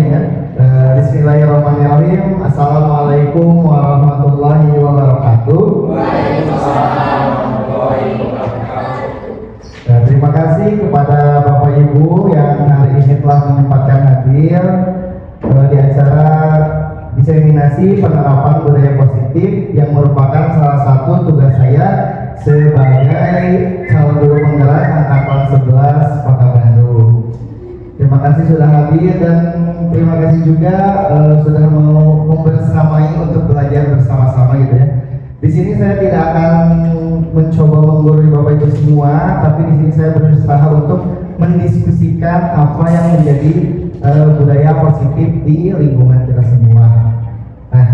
ya. Bismillahirrahmanirrahim. Assalamualaikum warahmatullahi wabarakatuh. Waalaikumsalam warahmatullahi wabarakatuh. Terima kasih kepada Bapak Ibu yang hari ini telah menyempatkan hadir di acara diseminasi penerapan budaya positif yang merupakan salah satu tugas saya sebagai calon guru penggerak angkatan 11 Kota Bandung. Terima kasih sudah hadir dan terima kasih juga sudah mau membersamai untuk belajar bersama-sama gitu ya. Di sini saya tidak akan mencoba menggurui Bapak Ibu semua, tapi di sini saya berusaha untuk mendiskusikan apa yang menjadi budaya positif di lingkungan kita semua. Nah,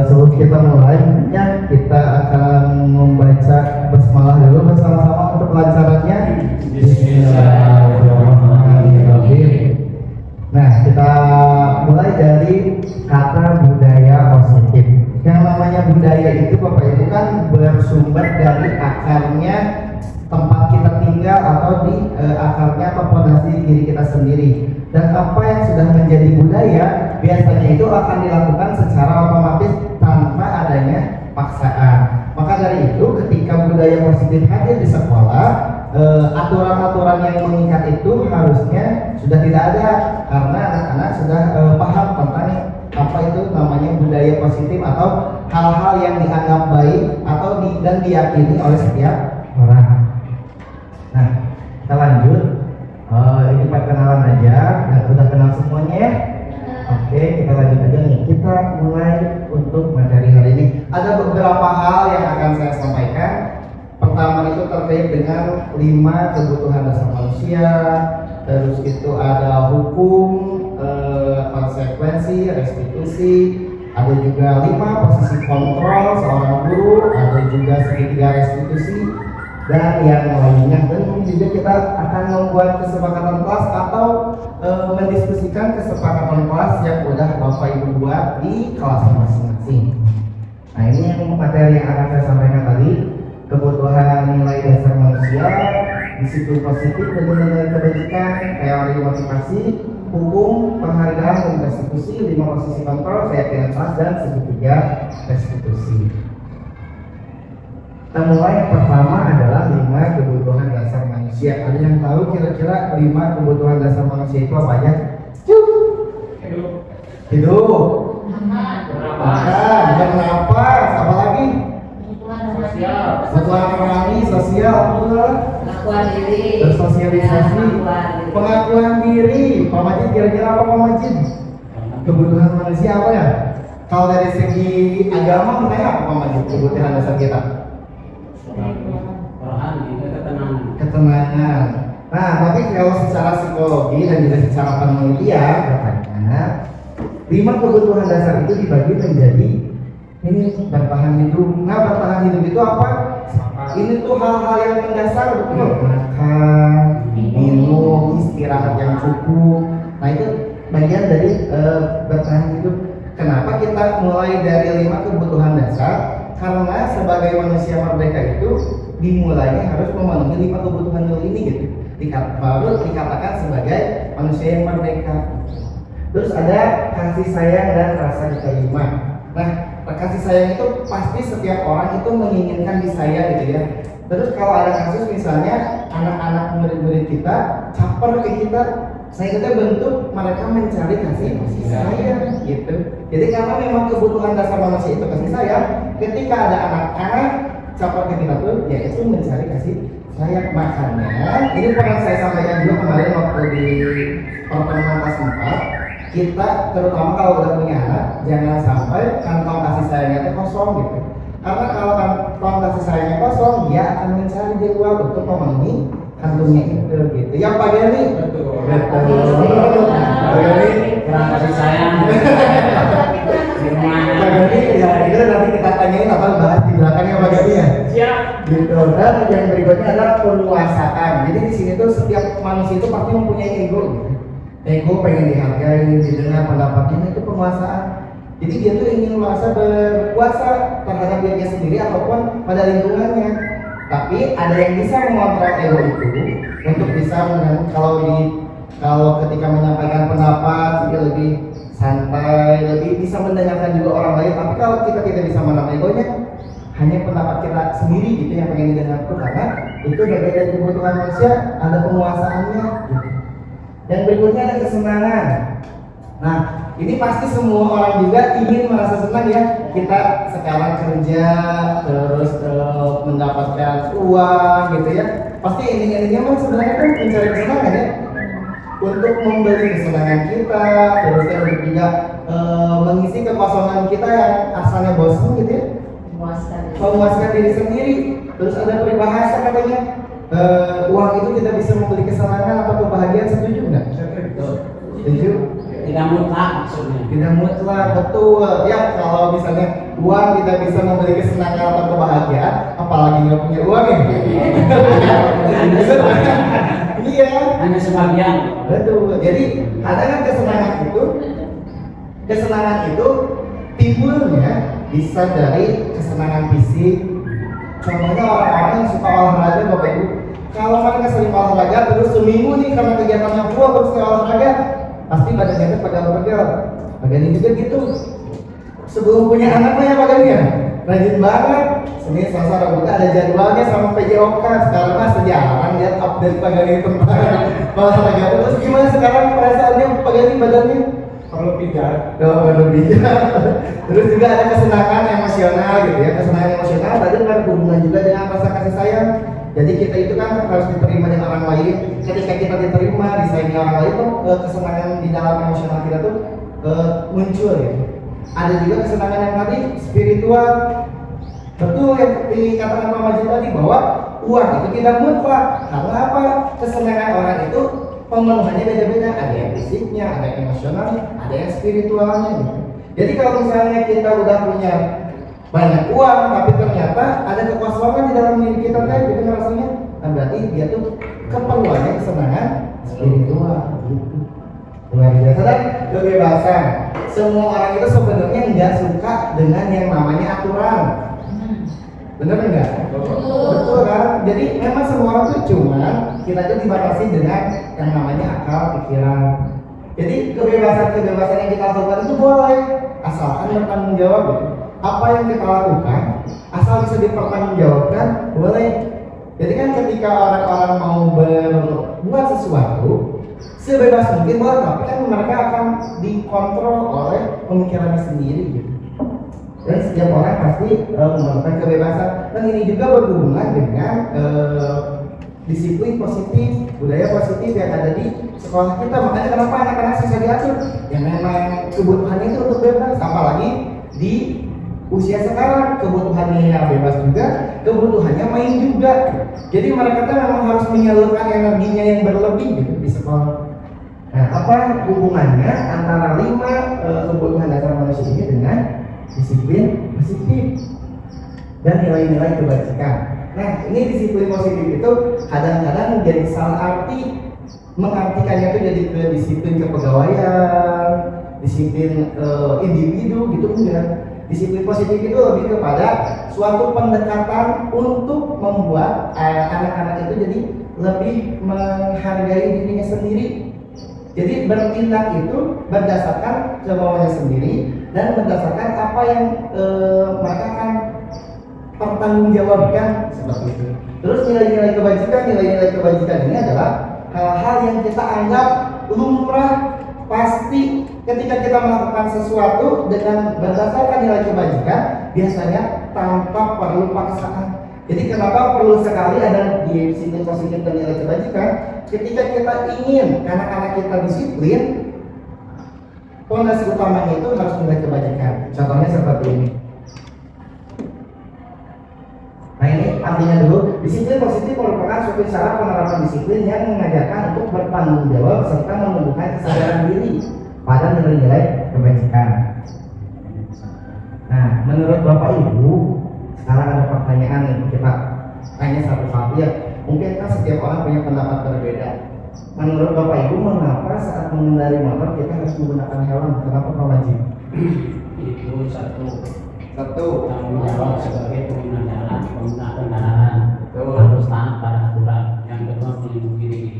sebelum kita mulai, ya kita akan membaca basmalah dulu bersama-sama untuk kelancarannya. Bismillahirrahmanirrahim. Nah, kita mulai dari kata budaya positif. Yang namanya budaya itu Bapak Ibu kan bersumber dari akarnya tempat kita tinggal atau di akarnya atau fondasi diri kita sendiri. Dan apa yang sudah menjadi budaya biasanya itu akan dilakukan secara otomatis tanpa adanya paksaan. Maka dari itu ketika budaya positif hadir di sekolah, aturan-aturan yang mengikat itu harusnya sudah tidak ada karena anak-anak sudah paham tentang apa itu namanya budaya positif atau hal-hal yang dianggap baik atau dan diyakini oleh setiap orang. Nah, kita lanjut. Ini perkenalan aja, dan udah kenal semuanya ya. Oke, kita lanjut aja nih. Kita mulai untuk materi hari ini. Ada beberapa hal yang akan saya sampaikan. Pertama itu terkait dengan 5 kebutuhan dasar manusia. Terus itu ada hukum, konsekuensi, restitusi. Ada juga 5 posisi kontrol seorang guru. Ada juga segitiga restitusi dan yang lainnya. Dan juga kita akan membuat kesepakatan kelas atau mendiskusikan kesepakatan kelas yang udah Bapak Ibu buat di kelas masing-masing. Nah, ini yang materi yang akan saya sampaikan tadi. Kebutuhan nilai dasar manusia, disiplin positif, nilai kebajikan, teori motivasi, hukum, penghargaan, dan restitusi, 5 posisi kontrol, keyakinan kelas, dan segitiga restitusi. Kita mulai. Yang pertama adalah 5 kebutuhan dasar manusia. Ada yang tahu kira-kira 5 kebutuhan dasar manusia itu apa aja? Hidup, makan, bernapas, apa lagi? Kebutuhan rohani, sosial, pengakuan diri, bersosialisasi, pengakuan diri. Pak Majid, kira-kira apa Pak Majid? Kebutuhan manusia apa ya? Kalau dari segi agama mengenai apa Pak Majid kebutuhan dasar kita? Ketenangan. Nah, tapi kalau secara psikologi dan juga secara penelitian katanya 5 kebutuhan dasar itu dibagi menjadi ini bertahan hidup. Nah, bertahan hidup itu apa? Ini tuh hal-hal yang mendasar, betul. Makan, minum, istirahat yang cukup. Nah, itu bagian dari bertahan hidup. Kenapa kita mulai dari 5 kebutuhan dasar? Karena sebagai manusia merdeka itu dimulainya harus memenuhi 5 kebutuhan dulu ini gitu. Baru dikatakan sebagai manusia yang merdeka. Terus ada kasih sayang dan rasa diterima. Nah, kasih sayang itu pasti setiap orang itu menginginkan disayang gitu ya. Terus kalau ada kasus misalnya anak-anak murid-murid kita caper ke kita, saya itu bentuk mereka mencari kasih sayang gitu. Jadi karena memang kebutuhan dasar manusia itu kasih sayang, ketika ada anak-anak caper ke kita tuh, yaitu mencari kasih sayang. Makanya ini pernah saya sampaikan juga kemarin waktu di pertemuan kelas 4. Kita terutama kalau udah punya anak, jangan sampai kantong kasih sayangnya itu kosong gitu. Karena kalau kantong kasih sayangnya kosong, dia akan mencari di luar untuk memenuhi kantongnya itu gitu. Yang Pak Gani? Betul. Pak Gani Kurang kasih sayang. Pak Gani ya itu nanti kita tanyain apa bahas di belakangnya Pak Gani ya. Siap. Gitu. Dan yang berikutnya adalah penguasaan. Jadi di sini tuh setiap manusia itu pasti mempunyai ego gitu. Ego pengen dihargai, didengar pendapatnya, itu penguasaan. Jadi dia tuh ingin merasa berkuasa terhadap dirinya sendiri ataupun pada lingkungannya. Tapi ada yang bisa mengontrol ego itu untuk bisa kalau di Kalau ketika menyampaikan pendapat dia lebih santai, lebih bisa mendengarkan juga orang lain. Tapi kalau kita tidak bisa menahan egonya, hanya pendapat kita sendiri gitu yang pengen didengar itu, karena itu bagian dari kebutuhan manusia, ada penguasaannya gitu. Dan berikutnya ada kesenangan. Nah, ini pasti semua orang juga ingin merasa senang ya. Kita sekarang kerja terus mendapatkan uang gitu ya. Pasti intinya mah sebenarnya kan mencari kesenangan ya. Untuk membeli kesenangan kita, terus untuk juga mengisi kekosongan kita yang asalnya bosan gitu ya. Memuaskan diri sendiri. Terus ada peribahasa katanya, uang itu tidak bisa membeli kesenangan atau kebahagiaan. Setuju nggak? Setuju? Tidak mutlak maksudnya. Tidak mutlak, betul. Ya kalau misalnya uang tidak bisa membeli kesenangan atau kebahagiaan, apalagi nggak punya uang ya? Iya. Hanya sebagian. Betul. Jadi ada kan kesenangan itu timbulnya bisa dari kesenangan fisik. Contohnya orang-orang yang suka olahraga, Bapak Ibu. Kalau mereka sering olahraga terus seminggu nih karena kegiatannya full terus ke olahraga, pasti badannya itu pegal-pegal. Badannya juga gitu. Sebelum punya anak mah ya badannya rajin banget. Senin, Selasa, Rabu ada jadwalnya sama PJOK. Sekarang mah sejarah lihat update pagani tentang olahraga. Terus gimana sekarang perasaannya pagani badannya? Perlu pijat. Perlu pijat. Terus juga ada kesenangan emosional gitu ya. Kesenangan emosional tadi berhubungan juga dengan rasa kasih sayang. Jadi kita itu kan harus diterima dengan orang lain. Ketika kita diterima, disayangi orang lain tuh kesenangan di dalam emosional kita tuh muncul gitu. Ada juga kesenangan yang tadi spiritual. Betul yang dikatakan Pak Majid tadi bahwa uang itu tidak mutlak. Karena apa? Kesenangan orang itu pemenuhannya beda-beda. Ada yang fisiknya, ada yang emosionalnya, ada yang spiritualnya gitu. Jadi kalau misalnya kita udah punya banyak uang tapi ternyata ada kekosongan di dalam diri kita kayak gitu rasanya, nah berarti dia tuh keperluannya kesenangan spiritual gitu. Luar biasa. Dan kebebasan. Semua orang itu sebenarnya nggak suka dengan yang namanya aturan. Bener enggak? Betul kan? Jadi memang semua orang tuh cuma kita tuh dibatasi dengan yang namanya akal pikiran. Jadi kebebasan yang kita lakukan itu boleh asalkan bertanggung jawab gitu. Apa yang kita lakukan asal bisa dipertanggungjawabkan boleh. Jadi kan ketika orang-orang mau berbuat sesuatu sebebas mungkin boleh, tapi kan mereka akan dikontrol oleh pemikirannya sendiri gitu. Dan setiap orang pasti memerlukan kebebasan. Dan ini juga berhubungan dengan disiplin positif, budaya positif yang ada di sekolah kita. Makanya kenapa anak-anak susah diatur? Ya memang kebutuhannya itu untuk bebas. Apalagi di usia sekarang kebutuhannya yang bebas juga, kebutuhannya main juga. Jadi mereka tuh memang harus menyalurkan energinya yang berlebih gitu di sekolah. Nah, apa hubungannya antara 5 kebutuhan dasar manusia ini dengan disiplin positif dan nilai-nilai kebajikan? Nah, ini disiplin positif itu kadang-kadang menjadi salah arti, mengartikannya itu jadi ke disiplin kepegawaian, disiplin individu gitu enggak. Disiplin positif itu lebih kepada suatu pendekatan untuk membuat anak-anak itu jadi lebih menghargai dirinya sendiri. Jadi bertindak itu berdasarkan kemauannya sendiri dan berdasarkan apa yang mereka akan pertanggungjawabkan seperti itu. Terus nilai-nilai kebajikan ini adalah hal-hal yang kita anggap lumrah, pasti. Ketika kita melakukan sesuatu dengan berdasarkan nilai kebajikan, biasanya tanpa perlu paksaan. Jadi kenapa perlu sekali ada disiplin positif dan nilai kebajikan? Ketika kita ingin anak-anak kita disiplin, fondasi utamanya itu harus nilai kebajikan. Contohnya seperti ini. Nah ini artinya dulu, disiplin positif merupakan suatu cara penerapan disiplin yang mengajarkan untuk bertanggung jawab serta menumbuhkan kesadaran diri pada nilai-nilai kebajikan. Nah, menurut Bapak Ibu, sekarang ada pertanyaan nih, kita tanya satu-satu ya. Mungkin kan setiap orang punya pendapat berbeda. Menurut Bapak Ibu, mengapa saat mengendarai motor kita harus menggunakan helm? Kenapa Pak Majid? Itu satu Satu. tanggung jawab sebagai pengguna jalan, pengguna kendaraan. Betul. Harus taat pada aturan. Yang kedua melindungi diri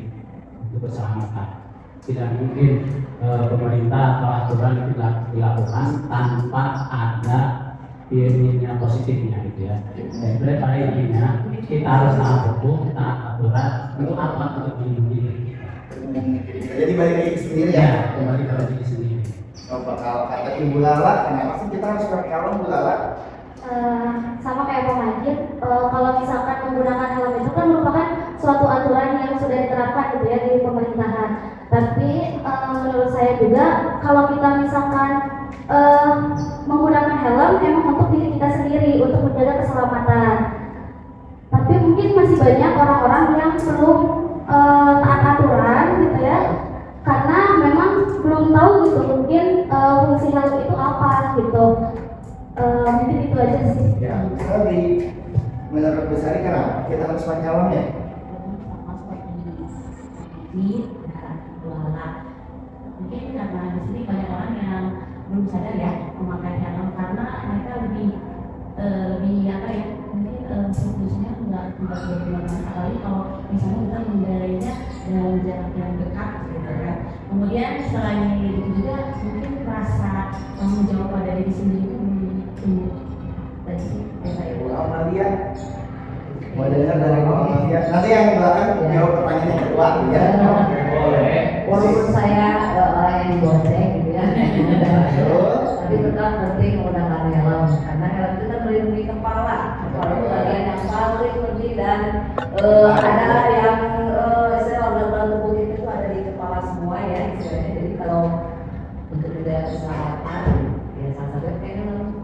untuk keselamatan. tidak mungkin pemerintah atau aturan dilakukan tanpa ada pilihnya positifnya gitu ya. Jadi pada intinya kita harus taat hukum, taat aturan untuk apa, untuk melindungi diri kita. Jadi balik lagi ke sendiri ya. Ya, kembali ke diri sendiri. Kalau kata Ibu Lala, kenapa sih kita harus pakai helm, Bu Lala? Sama kayak Pak Majid, kalau misalkan menggunakan helm itu kan merupakan suatu aturan yang sudah diterapkan gitu ya di pemerintahan. Tapi menurut saya juga kalau kita misalkan menggunakan helm memang untuk diri kita sendiri untuk menjaga keselamatan. Tapi mungkin masih banyak orang-orang yang belum taat aturan gitu ya, karena memang belum tahu gitu mungkin fungsi helm itu apa gitu. Mungkin itu aja sih. Ya, sorry. Menurut Bu Sari kenapa kita harus pakai helm ya? Mungkin karena di sini banyak orang yang belum sadar ya memakai helm karena mereka lebih apa ya, mungkin fungsinya nggak benar-benar, apalagi kalau misalnya kita mengendarinya dalam jarak yang dekat gitu kan. Kemudian selain itu juga mungkin rasa tanggung jawab pada diri sendiri itu belum tumbuh. Dan sih saya Bu Amalia, mau dengar dari Bu Amalia. Nanti yang belakang jawab pertanyaan yang kedua ya. Boleh. Walaupun saya orang yang digoceng gitu ya, tapi tetap penting menggunakan helm karena helm itu kan melindungi kepala. Kepala itu bagian yang paling penting dan ada yang istilah organ tubuh kita itu ada di kepala semua ya istilahnya. Jadi kalau untuk menjaga keselamatan ya salah satunya pakai helm.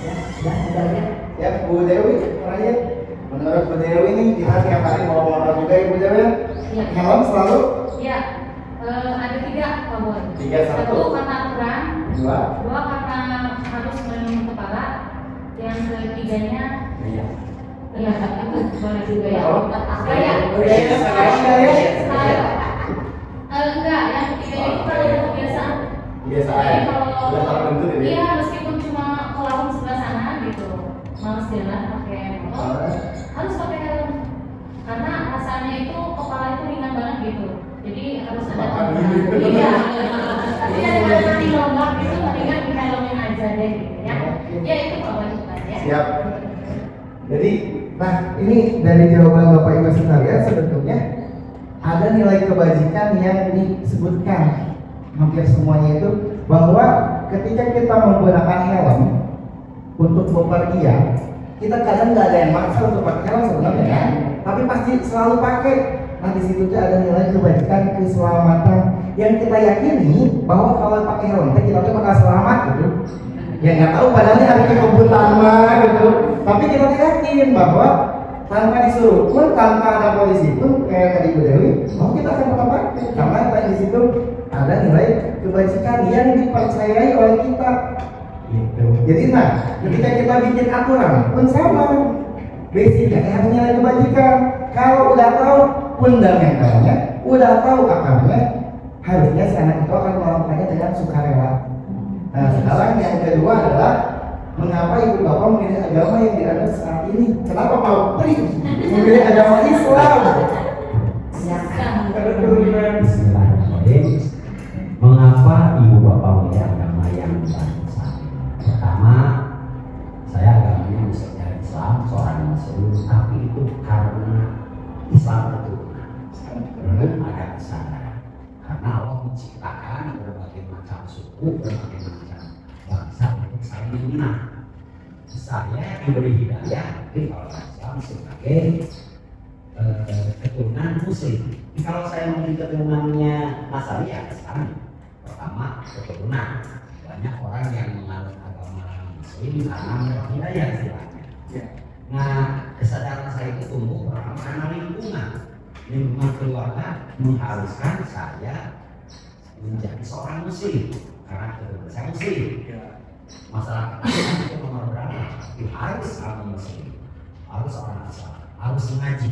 Ya, sudah bedanya. Ya, Bu Dewi, terakhir. Menurut Bu Dewi nih, kita tiap hari bawa motor juga ya Bu Dewi. Iya. Helm selalu ya ada 3 Pak Boy. 3, 1. 1 karena aturan, 2. 2 karena harus melindungi kepala, yang ketiganya Iya. ya itu boleh juga ya. Oh. Saya enggak, yang ketiga itu kalau udah kebiasaan. Kebiasaan. Jadi kalau Udah terbentuk ya. iya meskipun cuma ke langsung sebelah sana gitu, males jalan pakai motor, harus pakai helm karena rasanya itu kepala itu ringan banget gitu. Jadi harus ada Makan tambahan. gitu. Iya. Tapi daripada nanti longgar gitu, mendingan di helmin aja deh gitu ya. Ya itu Bapak Ibu ya. Siap. Jadi, nah ini dari jawaban Bapak Ibu sekalian sebetulnya ada nilai kebajikan yang disebutkan hampir semuanya itu bahwa ketika kita menggunakan helm untuk bepergian, kita kadang nggak ada yang maksa untuk pakai helm sebenarnya kan, tapi pasti selalu pakai. Nah di situ tuh ada nilai kebajikan keselamatan yang kita yakini bahwa kalau pakai helm kita tuh bakal selamat gitu. Ya nggak tahu padahal ini hari kebutuhan mah gitu. Tapi kita yakin bahwa tanpa disuruh pun, tanpa ada polisi pun kayak tadi Bu Dewi, mau kita akan tetap pakai karena tadi di situ ada nilai kebajikan yang dipercayai oleh kita. Gitu. Jadi nah ketika kita bikin aturan pun sama. Basicnya ada nilai kebajikan. Kalau udah tahu fundamentalnya, udah tahu akarnya, harusnya si anak itu akan melakukannya dengan sukarela. Nah, sekarang yang kedua adalah mengapa ibu bapak memilih agama yang dianut saat ini? Kenapa Pak Pri memilih agama Islam? Bismillahirrahmanirrahim. Mengapa ibu bapak memilih agama yang dianut saat ini? Pertama, saya agamanya misalnya Islam, seorang Muslim, tapi itu karena Islam keturunan, ada kesadaran. Karena Allah menciptakan berbagai macam suku, berbagai macam bangsa untuk saling mengenal. Saya diberi hidayah mungkin kalau Islam sebagai keturunan Muslim. Kalau saya mungkin keturunannya Nasrani ya sekarang pertama keturunan. Banyak orang yang menganut agama Muslim karena hidayah istilahnya. Nah, kesadaran saya itu tumbuh karena lingkungan keluarga mengharuskan saya menjadi seorang Muslim karena keturunan saya Muslim. Masyarakat itu nomor berapa? Harus orang Muslim, harus orang Islam, harus mengaji.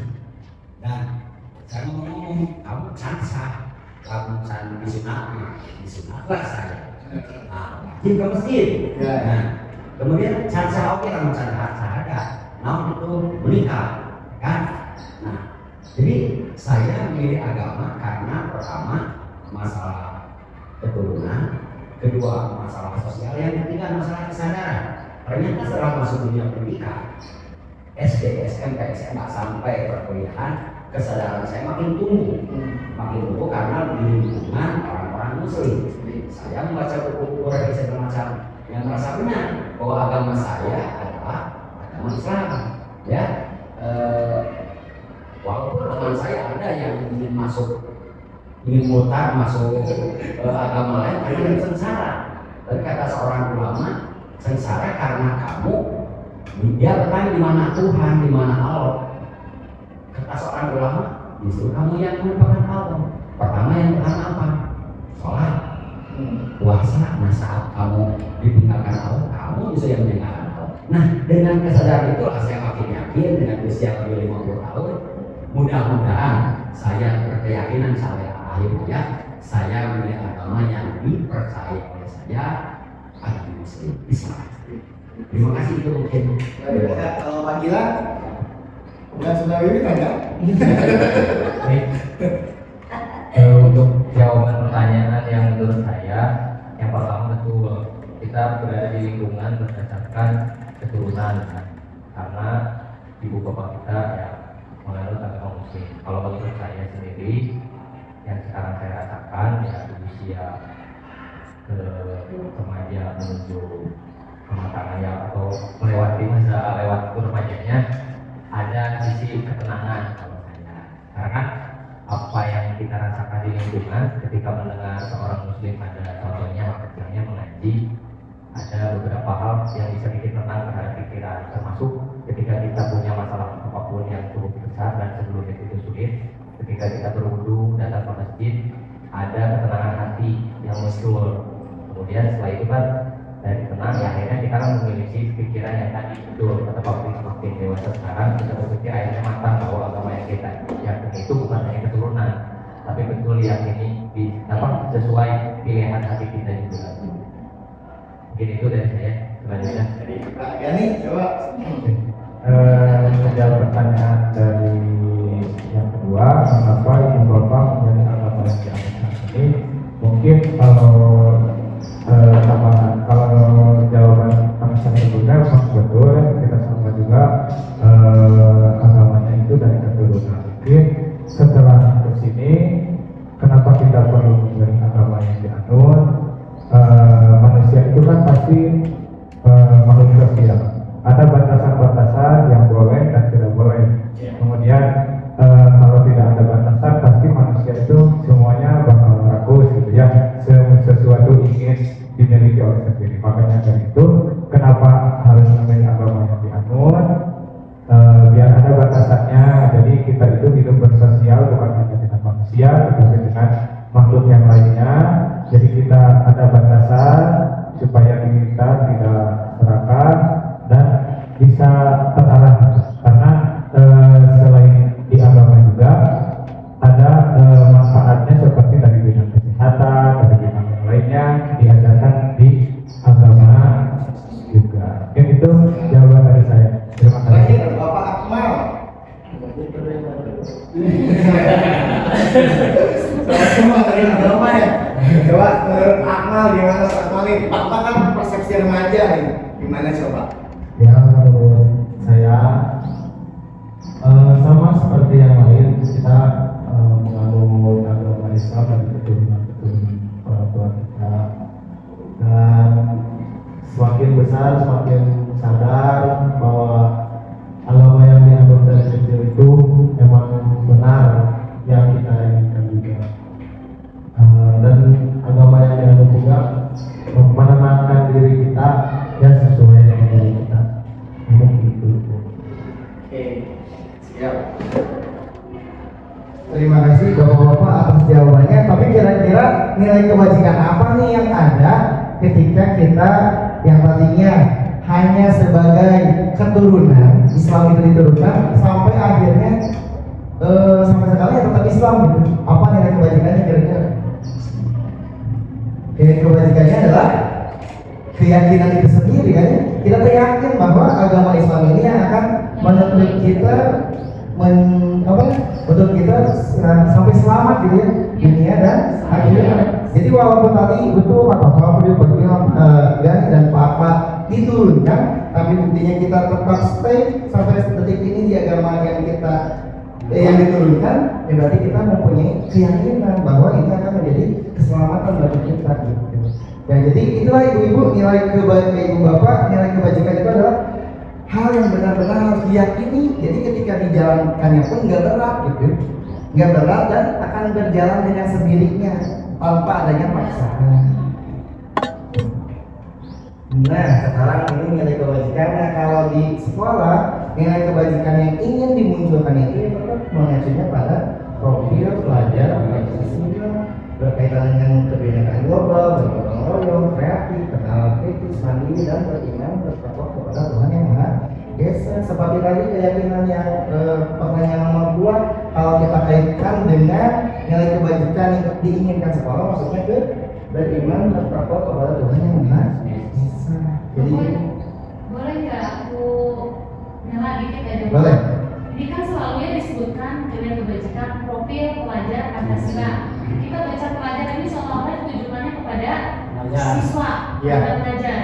Dan saya ngomong, kamu sah, kamu disunatlah saya. Nah, ke masjid. Nah, kemudian sah oke, kamu sah ada. Nah, itu menikah, kan? Nah, jadi saya memilih agama karena pertama masalah keturunan, kedua masalah sosial, yang ketiga masalah kesadaran. Ternyata setelah masuk dunia pendidikan, SD, SMP, SMA sampai perkuliahan, kesadaran saya makin tumbuh karena di lingkungan orang-orang Muslim. Saya membaca buku-buku revisi macam yang merasa benar bahwa agama saya adalah agama Islam. Ya, walaupun teman saya ada yang ingin mutar masuk agama lain karena dia sengsara. Dan kata seorang ulama, sengsara karena kamu dia bertanya di mana Tuhan, di mana Allah. Kata seorang ulama, justru kamu yang melupakan Allah. Pertama yang Tuhan apa? Sholat, puasa. Nah saat kamu ditinggalkan Allah, kamu justru yang meninggalkan Allah. Nah dengan kesadaran itulah saya makin yakin dengan usia lebih 50 tahun, mudah-mudahan saya berkeyakinan sampai akhirnya saya memilih agama yang dipercaya oleh saya, agama Muslim Islam. Terima kasih, itu mungkin. Kalau Pak Gila, bukan sudah ini kan ya? Untuk jawaban pertanyaan yang menurut saya, yang pertama betul, kita berada di lingkungan berdasarkan keturunan kan? Karena ibu bapak kita ya menganut agama Muslim. Kalau menurut saya sendiri, yang sekarang saya rasakan ya di usia remaja menuju kematangannya atau melewati masa lewat remajanya, ada sisi ketenangan kalau saya. Karena apa yang kita rasakan di lingkungan ketika mendengar seorang Muslim, ada contohnya kecilnya mengaji, ada beberapa hal yang bisa bikin tenang terhadap pikiran, termasuk ketika kita punya masalah apapun yang cukup besar dan sebelumnya itu sulit, ketika kita berwudu datang ke masjid, ada ketenangan hati yang muncul. Kemudian setelah itu kan dari tenang ya akhirnya kita kan memiliki pikiran yang tadi betul, kata Pak makin dewasa sekarang kita berpikir akhirnya matang bahwa agama yang kita yakini itu bukan hanya keturunan, tapi betul yakini sesuai pilihan hati kita juga. Mungkin itu dari saya. Selanjutnya Jadi Pak Gani coba. Menjawab pertanyaan dari yang kedua, mengapa ibu bapak menjadi agama yang diamalkan ini? Mungkin kalau jawaban kami sebelumnya memang betul, kita sama juga agamanya itu dari keturunan. Mungkin setelah ke sini, kenapa kita perlu memilih agama yang dianut? Manusia itu kan pasti makhluk sosial. Ada batasan-batasan yang boleh dan tidak boleh. Kemudian kalau tidak ada batasan, pasti manusia itu semuanya bakal rakus gitu ya. Sesuatu ingin dimiliki oleh sendiri. Makanya dari itu, kenapa harus memilih agama yang dianut? Biar ada batasannya. Jadi kita itu hidup bersosial bukan hanya dengan manusia, tetapi dengan makhluk yang lainnya. Jadi kita ada batasan supaya kita tidak serakah dan bisa terarah. Karena selain di agama juga ada manfaatnya seperti dari bidang kesehatan, dari bidang yang lainnya diajarkan di agama juga. Mungkin itu jawaban dari saya. Terima kasih. Terakhir Bapak Akmal. Semua dari agama ya. Coba menurut Akmal gimana Pak Akmal ini? Pak kan persepsi remaja ini. Gimana coba? Ya, menurut saya sama seperti yang lain, kita menganut agama Islam dan keturunan orang tua kita, dan semakin besar semakin sadar bahwa agama yang dianut dari kecil itu memang benar yang kita inginkan juga, dan agama yang dianut juga menenangkan diri kita dan sesuai dengan diri kita. Begitu. Oke, siap. Terima kasih Bapak-bapak atas jawabannya. Tapi kira-kira nilai kebajikan apa nih yang ada ketika kita yang tadinya hanya sebagai keturunan Islam itu diturunkan sampai akhirnya sampai sekarang ya tetap Islam gitu. Apa nilai kebajikannya kira-kira? Nilai kebajikannya adalah keyakinan itu sendiri kan. Kita yakin bahwa agama Islam ini yang akan menuntut kita menuntut kita sampai selamat gitu ya, dunia dan akhirat. diturunkan, tapi buktinya kita tetap stay sampai detik ini di agama yang kita yang diturunkan, ya berarti kita mempunyai keyakinan bahwa ini akan menjadi keselamatan bagi kita gitu. Ya, jadi itulah ibu-ibu, nilai kebaikan ibu bapak, nilai kebajikan itu adalah hal yang benar-benar harus diyakini. Jadi ketika dijalankannya pun nggak berat gitu, nggak berat dan akan berjalan dengan sendirinya tanpa adanya paksaan. Nah, sekarang ini nilai kebajikan. Nah, kalau di sekolah nilai kebajikan yang ingin dimunculkan itu tetap mengacunya pada profil pelajar Pancasila, berkaitan dengan kebinekaan global, bergotong royong, kreatif, kenal kritis, mandiri dan beriman bertakwa kepada Tuhan yang Maha Esa. Seperti tadi keyakinan yang pertanyaan nomor 2, kalau kita kaitkan dengan nilai kebajikan yang diinginkan sekolah, maksudnya ke beriman bertakwa kepada Tuhan yang Maha Esa. Jadi boleh nggak aku nyala dikit aja? boleh. Ini kan selalu ya disebutkan nilai kebajikan profil pelajar Pancasila. Kita baca pelajar ini seolah-olah tujuannya kepada Pelajar. siswa, Ya. kepada pelajar.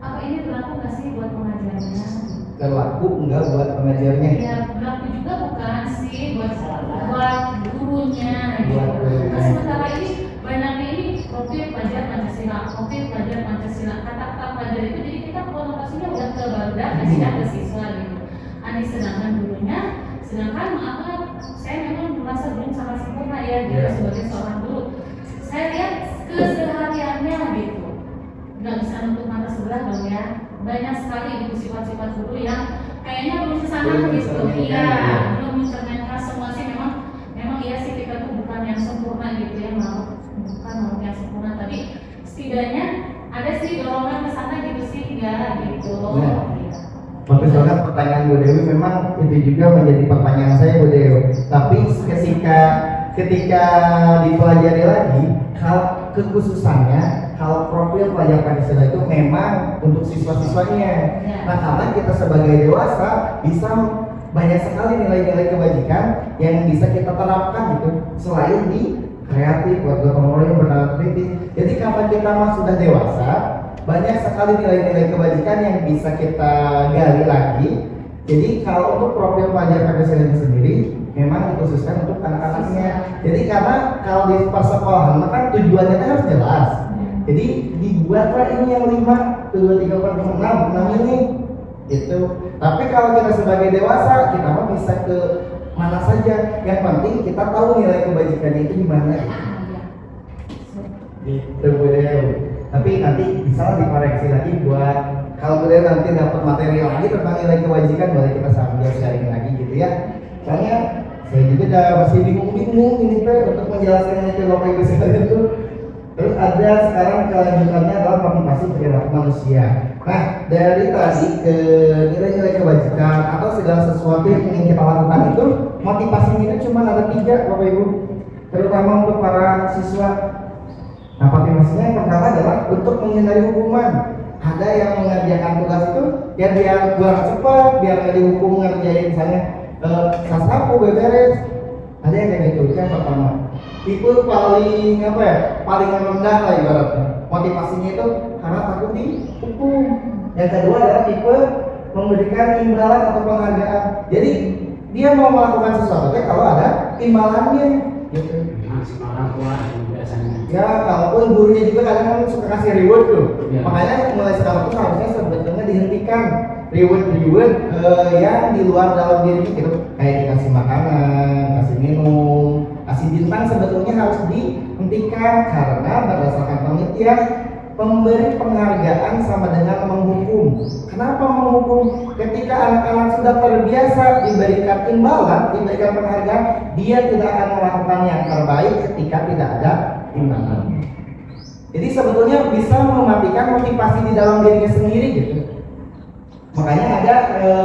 Apa ini berlaku nggak sih buat pengajarnya? Berlaku enggak buat pengajarnya? Ya berlaku juga bukan sih buat gurunya gitu. Buat gurunya. Nah, sementara ini banyaknya ini profil pelajar Pancasila, profil pelajar Pancasila. Kata-kata pelajar itu jadi kita konotasinya udah ke barudak, ke siswa gitu. Aneh sedangkan gurunya, sedangkan maaf saya memang merasa belum sangat sempurna ya gitu Yeah. sebagai seorang guru. Saya lihat kesehariannya gitu, nggak bisa nutup mata sebelah dong ya. Banyak sekali gitu sifat-sifat guru yang kayaknya belum kesana Belum gitu. mencerminkan, Iya, ya. belum mencerminkan semua sih memang iya sih kita tuh bukan yang sempurna gitu ya, bukan yang sempurna, tapi setidaknya ada sih dorongan ke sana gitu sih enggak gitu. Nah. Iya. Bagus banget pertanyaan Bu Dewi, memang itu juga menjadi pertanyaan saya Bu Dewi. Tapi ketika dipelajari lagi, hal kekhususannya kalau profil pelajar Pancasila itu memang untuk siswa-siswanya. Ya. Nah, karena kita sebagai dewasa bisa banyak sekali nilai-nilai kebajikan yang bisa kita terapkan gitu, selain di kreatif, bergotong royong, bernalar kritis. Jadi karena kita sudah dewasa, banyak sekali nilai-nilai kebajikan yang bisa kita gali lagi. Jadi kalau untuk profil pelajar Pancasila itu sendiri memang dikhususkan untuk anak-anaknya. Jadi karena kalau di persekolahan kan tujuannya kan harus jelas. Jadi dibuatlah ini yang 5, 2, 3, 4, 5, 6 ini itu. Tapi kalau kita sebagai dewasa, kita mah bisa ke mana saja. Yang penting kita tahu nilai kebajikannya itu di mana. Gitu Bu Dewi. Tapi nanti bisa dikoreksi lagi buat kalau beliau nanti dapat materi lagi tentang nilai kebajikan, boleh kita sambil sharing lagi gitu ya. Soalnya saya juga udah masih bingung-bingung ini teh untuk menjelaskan ke Bapak Ibu sekalian itu. Terus ada sekarang kelanjutannya adalah motivasi perilaku manusia. Nah, dari tadi ke nilai-nilai kebajikan atau segala sesuatu yang ingin kita lakukan itu, motivasinya itu cuma ada 3 Bapak Ibu, terutama untuk para siswa. Nah, motivasinya yang pertama adalah untuk menghindari hukuman. Ada yang mengerjakan tugas itu ya biar buang cepat, biar nggak dihukum ngerjain misalnya sasapu beberes. Ada yang kayak gitu, itu yang pertama. Tipe paling apa ya? Paling rendah lah ibaratnya. Motivasinya itu karena takut dihukum. Yang kedua adalah tipe memberikan imbalan atau penghargaan. Jadi dia mau melakukan sesuatu kalau ada imbalannya. Gitu. Sama orang tua biasanya. Ya, kalaupun gurunya juga kadang kan suka kasih reward tuh. Ya. Makanya mulai sekarang tuh harusnya sebetulnya dihentikan reward yang di luar dalam diri gitu. Kayak dikasih makanan, kasih minum, kasih bintang sebetulnya harus dihentikan karena berdasarkan penelitian pemberi penghargaan sama dengan menghukum. Kenapa menghukum? Ketika anak-anak sudah terbiasa diberikan imbalan, diberikan penghargaan, dia tidak akan melakukan yang terbaik ketika tidak ada imbalan. Jadi sebetulnya bisa mematikan motivasi di dalam dirinya sendiri gitu. Makanya ada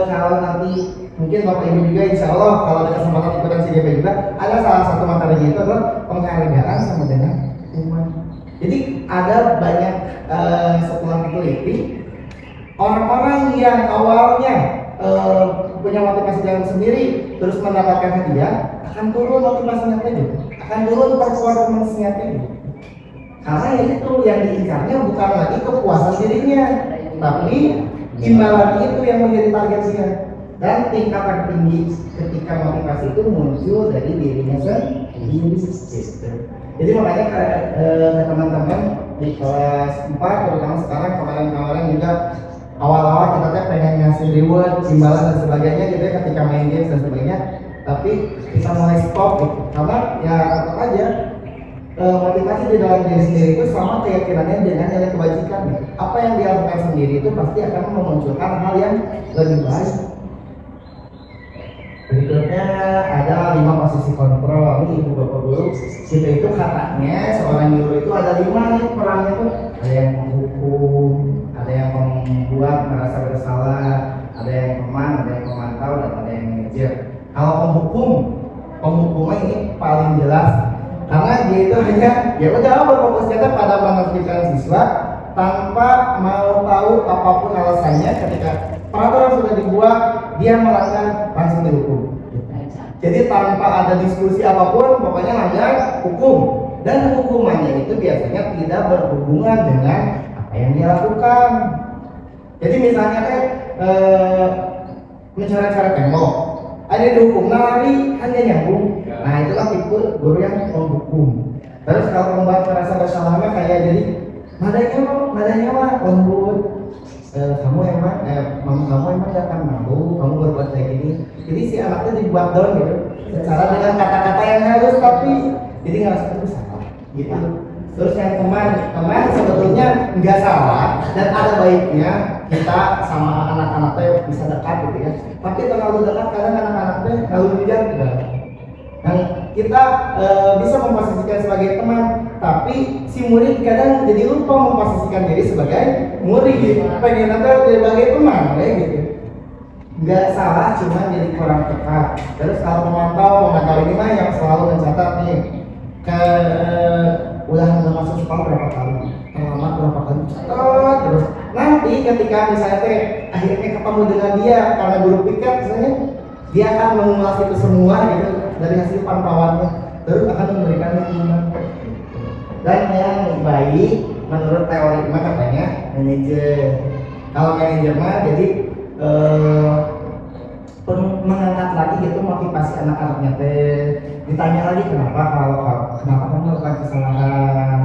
kalau nanti mungkin Bapak Ibu juga insya Allah kalau ada kesempatan ikutan CJP juga ada salah satu materinya itu adalah penghargaan sama dengan uang. Jadi ada banyak setelah diteliti orang-orang yang awalnya punya motivasi dalam sendiri terus mendapatkan hadiah akan turun motivasinya tadi, akan turun performance-nya tadi. Karena itu yang diincarnya bukan lagi kepuasan dirinya, tapi imbalan itu yang menjadi target dia. Dan tingkat tertinggi ketika motivasi itu muncul dari dirinya sendiri. Jadi makanya ke teman-teman di kelas 4 terutama sekarang kemarin-kemarin juga awal-awal kita tuh pengen ngasih reward, imbalan dan sebagainya gitu ya ketika main games dan sebagainya, tapi kita mulai stop gitu. Karena ya tetap aja motivasi di dalam diri sendiri itu sama keyakinannya dengan nilai kebajikan. Apa yang dia lakukan sendiri itu pasti akan memunculkan hal yang lebih baik. Berikutnya ada 5 posisi kontrol. Ini ibu bapak guru, kita itu katanya seorang guru itu ada 5 nih perannya tuh. Ada yang menghukum, ada yang membuat merasa bersalah, ada yang teman, ada yang memantau, dan ada yang manajer. Kalau penghukumnya ini paling jelas karena dia itu hanya ya udah berfokusnya pada menertibkan siswa tanpa mau tahu apapun alasannya. Ketika peraturan sudah dibuat, dia melanggar langsung dihukum. Jadi tanpa ada diskusi apapun, pokoknya langgar hukum. Dan hukumannya itu biasanya tidak berhubungan dengan apa yang dia lakukan. Jadi misalnya mencoret-coret tembok, ada dihukum, lari hanya nyambung. Nah itulah tipe guru yang menghukum. Terus kalau membuat merasa bersalahnya kayak jadi nadanya mah lembut. Kamu emang gak akan malu kamu berbuat kayak gini. Jadi si anaknya dibuat down gitu secara dengan kata-kata yang halus, tapi jadi ngerasa itu salah gitu. Terus yang teman sebetulnya nggak salah dan ada baiknya kita sama anak-anaknya bisa dekat gitu ya. Tapi terlalu dekat kadang anak-anaknya terlalu bijak gitu. Dan kita bisa memposisikan sebagai teman, tapi si murid kadang jadi lupa memposisikan diri sebagai murid gitu. Pengen nanti sebagai teman kayak gitu. Nggak salah, cuma jadi kurang tepat. Terus kalau pemantau ini mah yang selalu mencatat nih udah nggak masuk sekolah berapa kali, terlambat berapa kali, catat terus. Nanti ketika misalnya akhirnya ketemu dengan dia karena guru piket misalnya, dia akan mengulas itu semua gitu dari hasil pantauannya, terus akan memberikan hukuman. Dan yang baik menurut teori mah katanya manajer. Kalau manajer mah jadi mengangkat lagi gitu motivasi anak-anaknya ditanya lagi kenapa kamu melakukan kesalahan,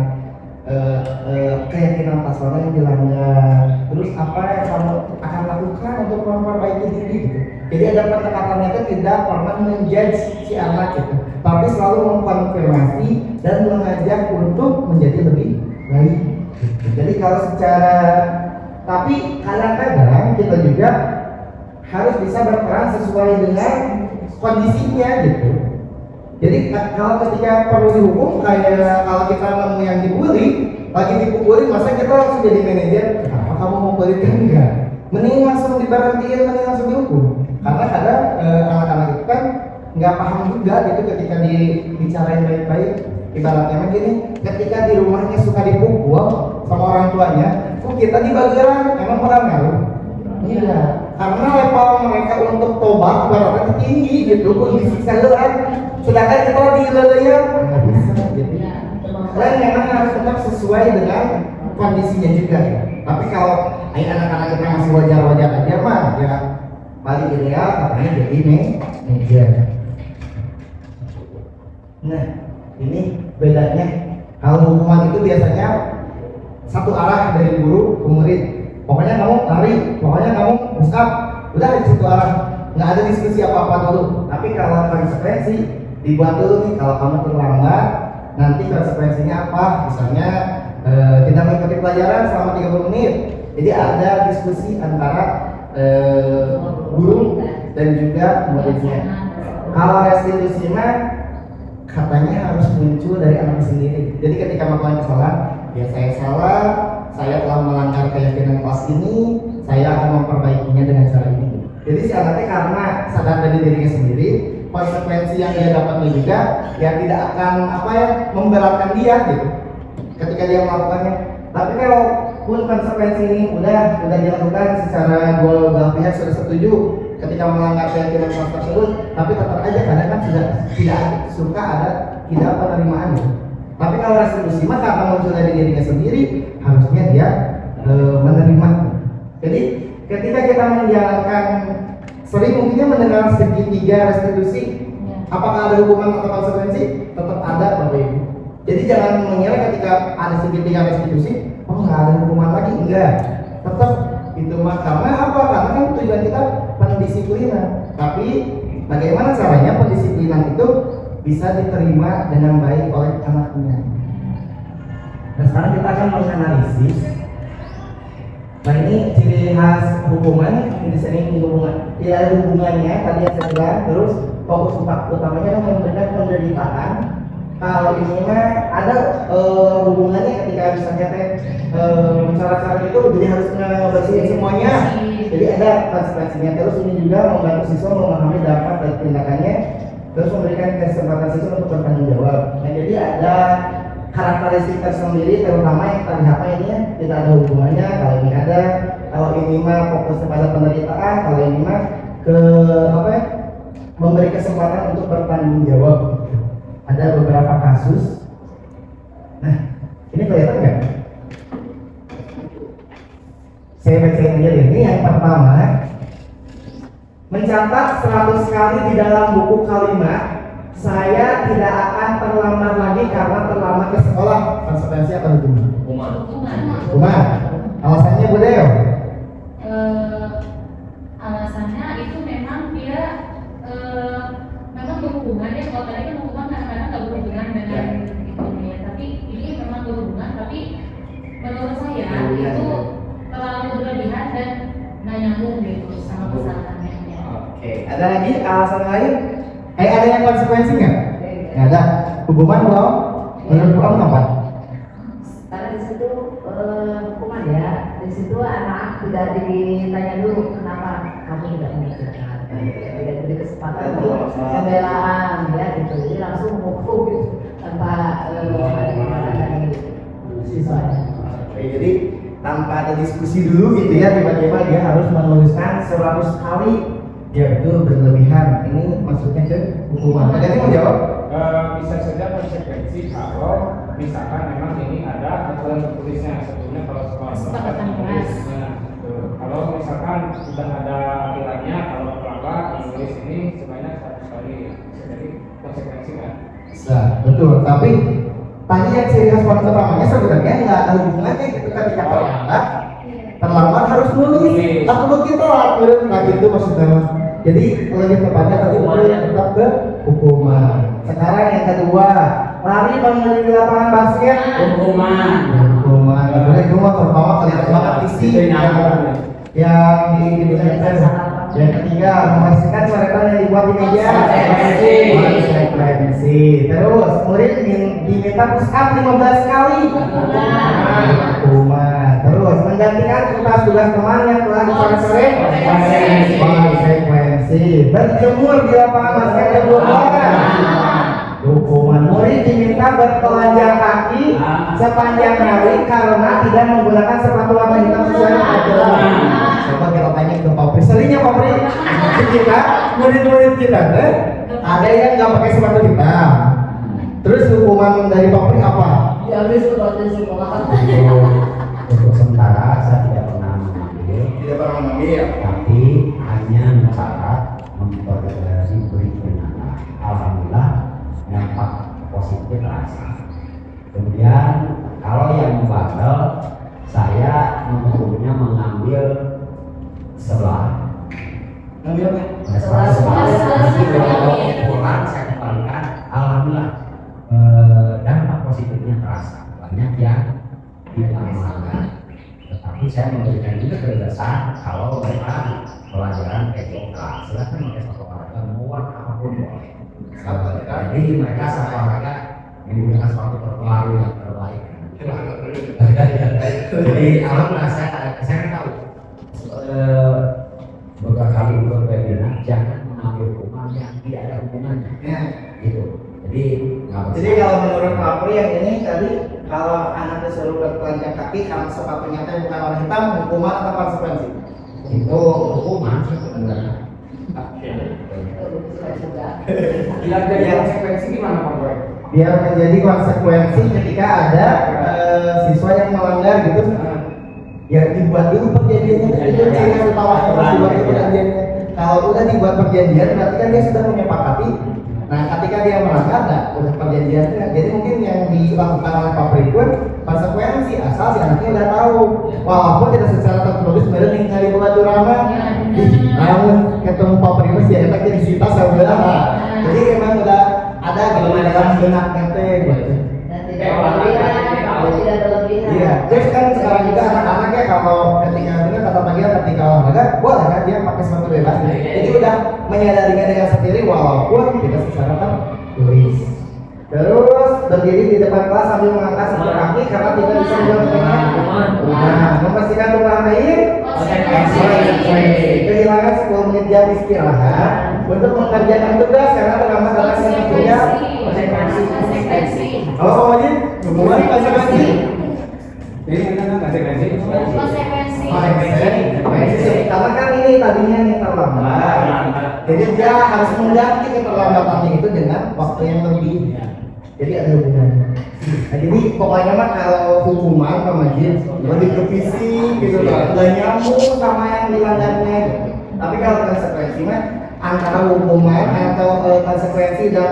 keyakinan pasalnya yang dilanggar, terus apa yang kamu akan lakukan untuk memperbaiki diri gitu. Jadi ada pendekatannya itu tidak pernah menjudge si anak gitu, tapi selalu mengkonfirmasi dan mengajak untuk menjadi lebih baik gitu. Jadi kalau secara tapi kadang-kadang kita juga harus bisa berperan sesuai dengan kondisinya gitu. Jadi kalau ketika perlu dihukum, kayak kalau kita nemu yang dibully, lagi dipukulin, masa kita langsung jadi manajer? Kenapa kamu mau balik kan enggak? Mending langsung diberhentiin, mending langsung dihukum. Karena kadang anak-anak itu kan nggak paham juga gitu ketika dibicarain baik-baik. Ibaratnya begini, ketika di rumahnya suka dipukul sama orang tuanya, kita di bageran, emang orang ngaruh? Iya, karena level mereka untuk tobat ibaratnya tinggi gitu, disiksa heula. Sedangkan kita di lelehan nggak bisa gitu. Dan memang harus tetap sesuai dengan kondisinya juga ya. Tapi kalau anak-anak kita masih wajar-wajar aja mah ya paling ideal katanya jadi manajer. Nah ini bedanya, kalau hukuman itu biasanya satu arah dari guru ke murid. Pokoknya kamu lari, pokoknya kamu push up, udah di satu arah, nggak ada diskusi apa-apa dulu. Tapi kalau konsekuensi dibuat dulu nih, kalau kamu terlambat nanti konsekuensinya apa, misalnya tidak mengikuti pelajaran selama 30 menit. Jadi ada diskusi antara guru dan juga muridnya. Kalau restitusi mah katanya harus muncul dari anak sendiri. Jadi ketika melakukan kesalahan, ya saya salah, saya telah melanggar keyakinan kelas ini, saya akan memperbaikinya dengan cara ini. Jadi si anaknya karena sadar dari dirinya sendiri, konsekuensi yang dia dapat juga ya tidak akan memberatkan dia gitu ketika dia melakukannya. Tapi kalau pun konsekuensi ini udah dilakukan secara dua pihak sudah setuju ketika melanggar keyakinan kelas tersebut, tapi tetap aja kadang kan tidak suka ada tidak penerimaan gitu. Tapi kalau restitusi mah karena muncul dari dirinya sendiri, harusnya dia menerima. kita menjalankan sering mungkinnya mendengar segitiga restitusi, apakah ada hukuman atau konsekuensi? Tetap ada Bapak Ibu. Jadi jangan mengira ketika ada segitiga restitusi, oh nggak ada hukuman lagi, enggak. Tetap itu mah karena apa? Karena kan tujuan kita pendisiplinan. Tapi bagaimana caranya pendisiplinan itu bisa diterima dengan baik oleh anaknya? Nah sekarang kita akan menganalisis. Nah ini ciri khas hukuman, di sini hubungan tidak ada hubungannya tadi yang saya bilang. Terus fokus utamanya adalah memberikan penderitaan. Kalau ini mah ada hubungannya ketika misalnya cara-cara itu jadi harus ngebersihin semuanya. Jadi ada konsekuensinya. Terus ini juga membantu siswa memahami dampak dan tindakannya. Terus memberikan kesempatan siswa untuk bertanggung jawab. Nah jadi ada karakteristik tersendiri, terutama yang terlihat ini ya, tidak ada hubungannya. Kalau ini ada, kalau ini mah fokus kepada penderitaan, kalau ini mah ke apa ya, memberi kesempatan untuk bertanggung jawab. Ada beberapa kasus. Nah, ini kelihatan nggak? Saya bacain aja ini. Yang pertama, mencatat 100 kali di dalam buku kalimat, saya tidak akan terlambat lagi karena terlambat ke sekolah. Konsekuensi apa hukuman? Hukuman. Alasannya Bu Deo? Alasannya itu memang dia memang berhubungan ya. Kalau tadi kan hukuman kadang-kadang nggak berhubungan dengan itu ya. Tapi ini memang berhubungan. Tapi menurut saya itu terlalu berlebihan dan nggak nyambung gitu sama pesanannya. Oke. Ada lagi alasan lain? Ada yang konsekuensi nggak? Nggak ada. Hukuman belum? Menurut kamu apa? Karena di situ hukuman ya, di situ anak tidak ditanya dulu kenapa kamu tidak mengerjakan, tidak diberi kesempatan untuk pembelaan ya gitu, jadi langsung menghukum gitu tanpa ada siswanya. Oke, jadi tanpa ada diskusi dulu gitu ya, tiba-tiba dia harus menuliskan 100 kali. Ya itu berlebihan. Ini maksudnya ke hukuman. Jadi mau jawab? Bisa saja konsekuensi kalau misalkan memang ini ada aturan tertulisnya. Sebetulnya kalau Kesepakatan kelas. Kalau misalkan sudah ada aturannya, kalau pelanggar menulis ini sebanyak 100 kali, bisa jadi konsekuensi kan? Bisa, betul. Tapi tadi yang ciri khas poin utamanya sebenarnya nggak ada hubungannya gitu ketika terlambat harus nulis. Tak perlu kita lakukan, nah gitu maksudnya Mas. Jadi lebih tepatnya tadi tetap ke hukuman. Sekarang yang kedua, lari mengelilingi lapangan basket. Hukuman. Hukuman. Kemudian itu mah terutama kelihatan banget isi yang di yang ketiga, memastikan coretan yang dibuat di meja. Konsekuensi. Terus murid diminta push up 15 kali. Hukuman. Terus menggantikan kertas tugas teman yang telah dicoret-coret. Konsekuensi. Berjemur di lapangan basket jam 12. Hukuman. Murid diminta bertelanjang kaki sepanjang hari karena tidak menggunakan sepatu warna hitam sesuai aturan. Coba kita tanya ke Pak Pri. Seringnya Pak Pri, kita murid-murid kita ada yang nggak pakai sepatu hitam. Terus hukuman dari Pak Pri apa? Ya habis sepatu sekolah. Untuk sementara saya tidak pernah mengambil. Tidak pernah mengambil. Tapi hanya mencatat memberi peringatan. Alhamdulillah dampak positif terasa. Kemudian kalau yang membandel, saya mengukurnya mengambil sebelah. Ngambil apa? Ukuran saya kembalikan. Alhamdulillah dampak positifnya terasa. Banyak yang tidak melanggar. Tetapi saya memberikan juga kebebasan kalau mereka pelajaran PJK silahkan pakai sepatu olahraga mau warna apapun boleh. Jadi mereka sama olahraga menggunakan sepatu terbaru yang terbaik. Jadi alhamdulillah saya tahu beberapa kali ikut webinar jangan mengambil hukuman yang tidak ada hubungannya. Gitu. Jadi kalau menurut Pak Pri yang ini tadi kalau anak disuruh bertelanjang kaki karena sepatunya bukan warna hitam, hukuman atau konsekuensi? itu hukuman sebenarnya. Bila jadi konsekuensi gimana Pak Boy? Biar menjadi konsekuensi ketika ada siswa yang melanggar gitu, ya dibuat dulu perjanjiannya itu ciri utama. perjanjian berarti kan dia sudah menyepakati. Nah ketika dia melanggar, nah udah perjanjiannya. Jadi mungkin yang dilakukan oleh Pak Pripun konsekuensi asal si anaknya udah tahu. Walaupun tidak secara tertulis sebenarnya ningali balaturana. Namun ketemu Pak Pripun si anak jadi disita saudara. Jadi memang udah ada gitu di dalam benak nete gitu. Dan tidak berlebihan. Iya, terus kan sekarang juga anak-anaknya kalau ketika benar kata panggilan ketika olahraga boleh kan dia pakai sepatu bebas. Jadi udah menyadarinya dengan sendiri walaupun tidak secara tertulis. Terus berdiri di depan kelas sambil mengangkat sebelah kaki karena tidak bisa melakukan. Nah, memastikan tumpahan air. Kehilangan 10 menit jam istirahat untuk mengerjakan tugas karena terlambat dalam kerja. Halo Pak Wajib, hubungan konsekuensi. Jadi kita kan konsekuensi. Karena kan ini tadinya yang terlambat. Jadi dia harus mengganti keterlambatannya itu dengan waktu yang lebih. Jadi ada hubungannya. Nah, jadi pokoknya mah kalau hukuman Pak Majid lebih ke fisik gitu loh, nggak nyambung sama yang dilanggarnya. Gitu. Tapi kalau konsekuensi mah antara hukuman atau konsekuensi dan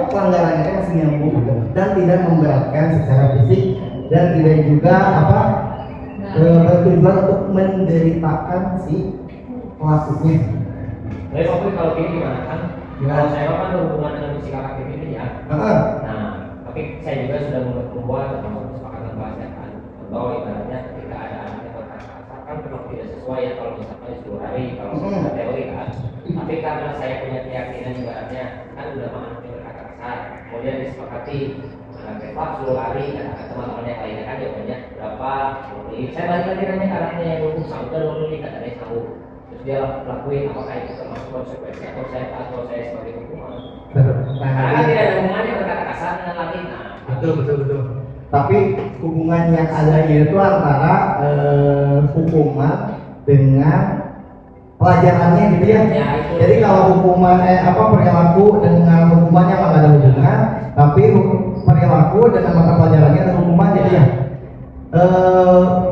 pelanggarannya kan masih nyambung gitu. Dan tidak memberatkan secara fisik dan tidak juga bertujuan untuk menderitakan si pelakunya. Tapi Pak kalau ini gimana kan? Kalau saya kan berhubungan dengan fisik aktif ini ya. Nah, tapi saya juga sudah membuat termasuk kesepakatan bahasa kan. Contoh ibaratnya ketika ada anak yang berkata kasar kan memang tidak sesuai ya kalau misalkan 10 hari kalau sudah teori kan. Tapi karena saya punya keyakinan ibaratnya kan udah anaknya berkata kasar, kemudian disepakati Pak 10 hari kata teman-teman yang lainnya kan jawabannya berapa? Saya balik lagi nanya ke anaknya yang dulu sahur dan dulu nih katanya sahur. Terus dia lakuin apakah itu termasuk konsekuensi atau saya sebagai hukuman? Karena kan tidak ada hubungannya berkata kasar dengan lagi. Betul. Tapi hubungan yang ada itu antara hukuman dengan pelajarannya gitu ya. Jadi kalau hukuman perilaku dengan hukumannya nggak ada hubungan, tapi perilaku dengan mata pelajarannya ada hubungan jadi ya.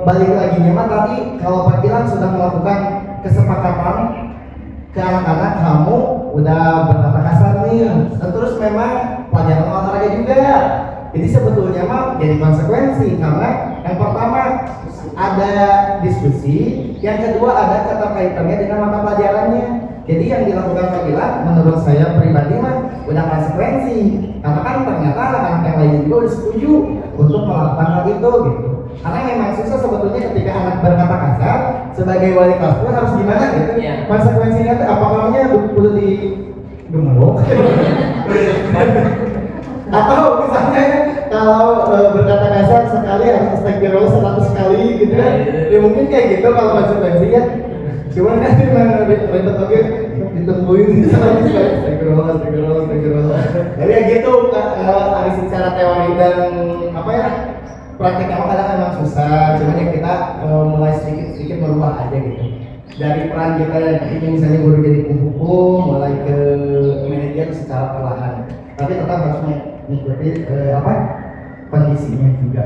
Balik lagi memang tadi kalau Pak Kilan sudah melakukan kesepakatan ke anak-anak kamu udah berkata kasar nih, terus memang pelajaran olahraga juga. Jadi sebetulnya mah jadi konsekuensi karena yang pertama ada diskusi, yang kedua ada keterkaitannya dengan mata pelajarannya. Jadi yang dilakukan Pak Gilang menurut saya pribadi mah udah konsekuensi karena kan ternyata anak-anak yang lain juga udah setuju untuk melakukan hal itu gitu. Karena memang susah sebetulnya ketika anak berkata kasar sebagai wali kelas pun harus gimana gitu. Konsekuensinya tuh apa namanya perlu di gemerok atau misalnya kalau berkata kasar sekali harus astagfirullah 100 kali gitu kan. Ya mungkin kayak gitu kalau konsekuensinya. Cuman kan memang ribet oke ditungguin astagfirullah. Jadi ya gitu ada secara teori dan prakteknya kadang memang susah. Cuman ya kita mulai sedikit merubah aja gitu. Dari peran kita yang ini misalnya guru jadi penghukum mulai ke manajer secara perlahan. Tapi tetap harus mengikuti kondisinya juga.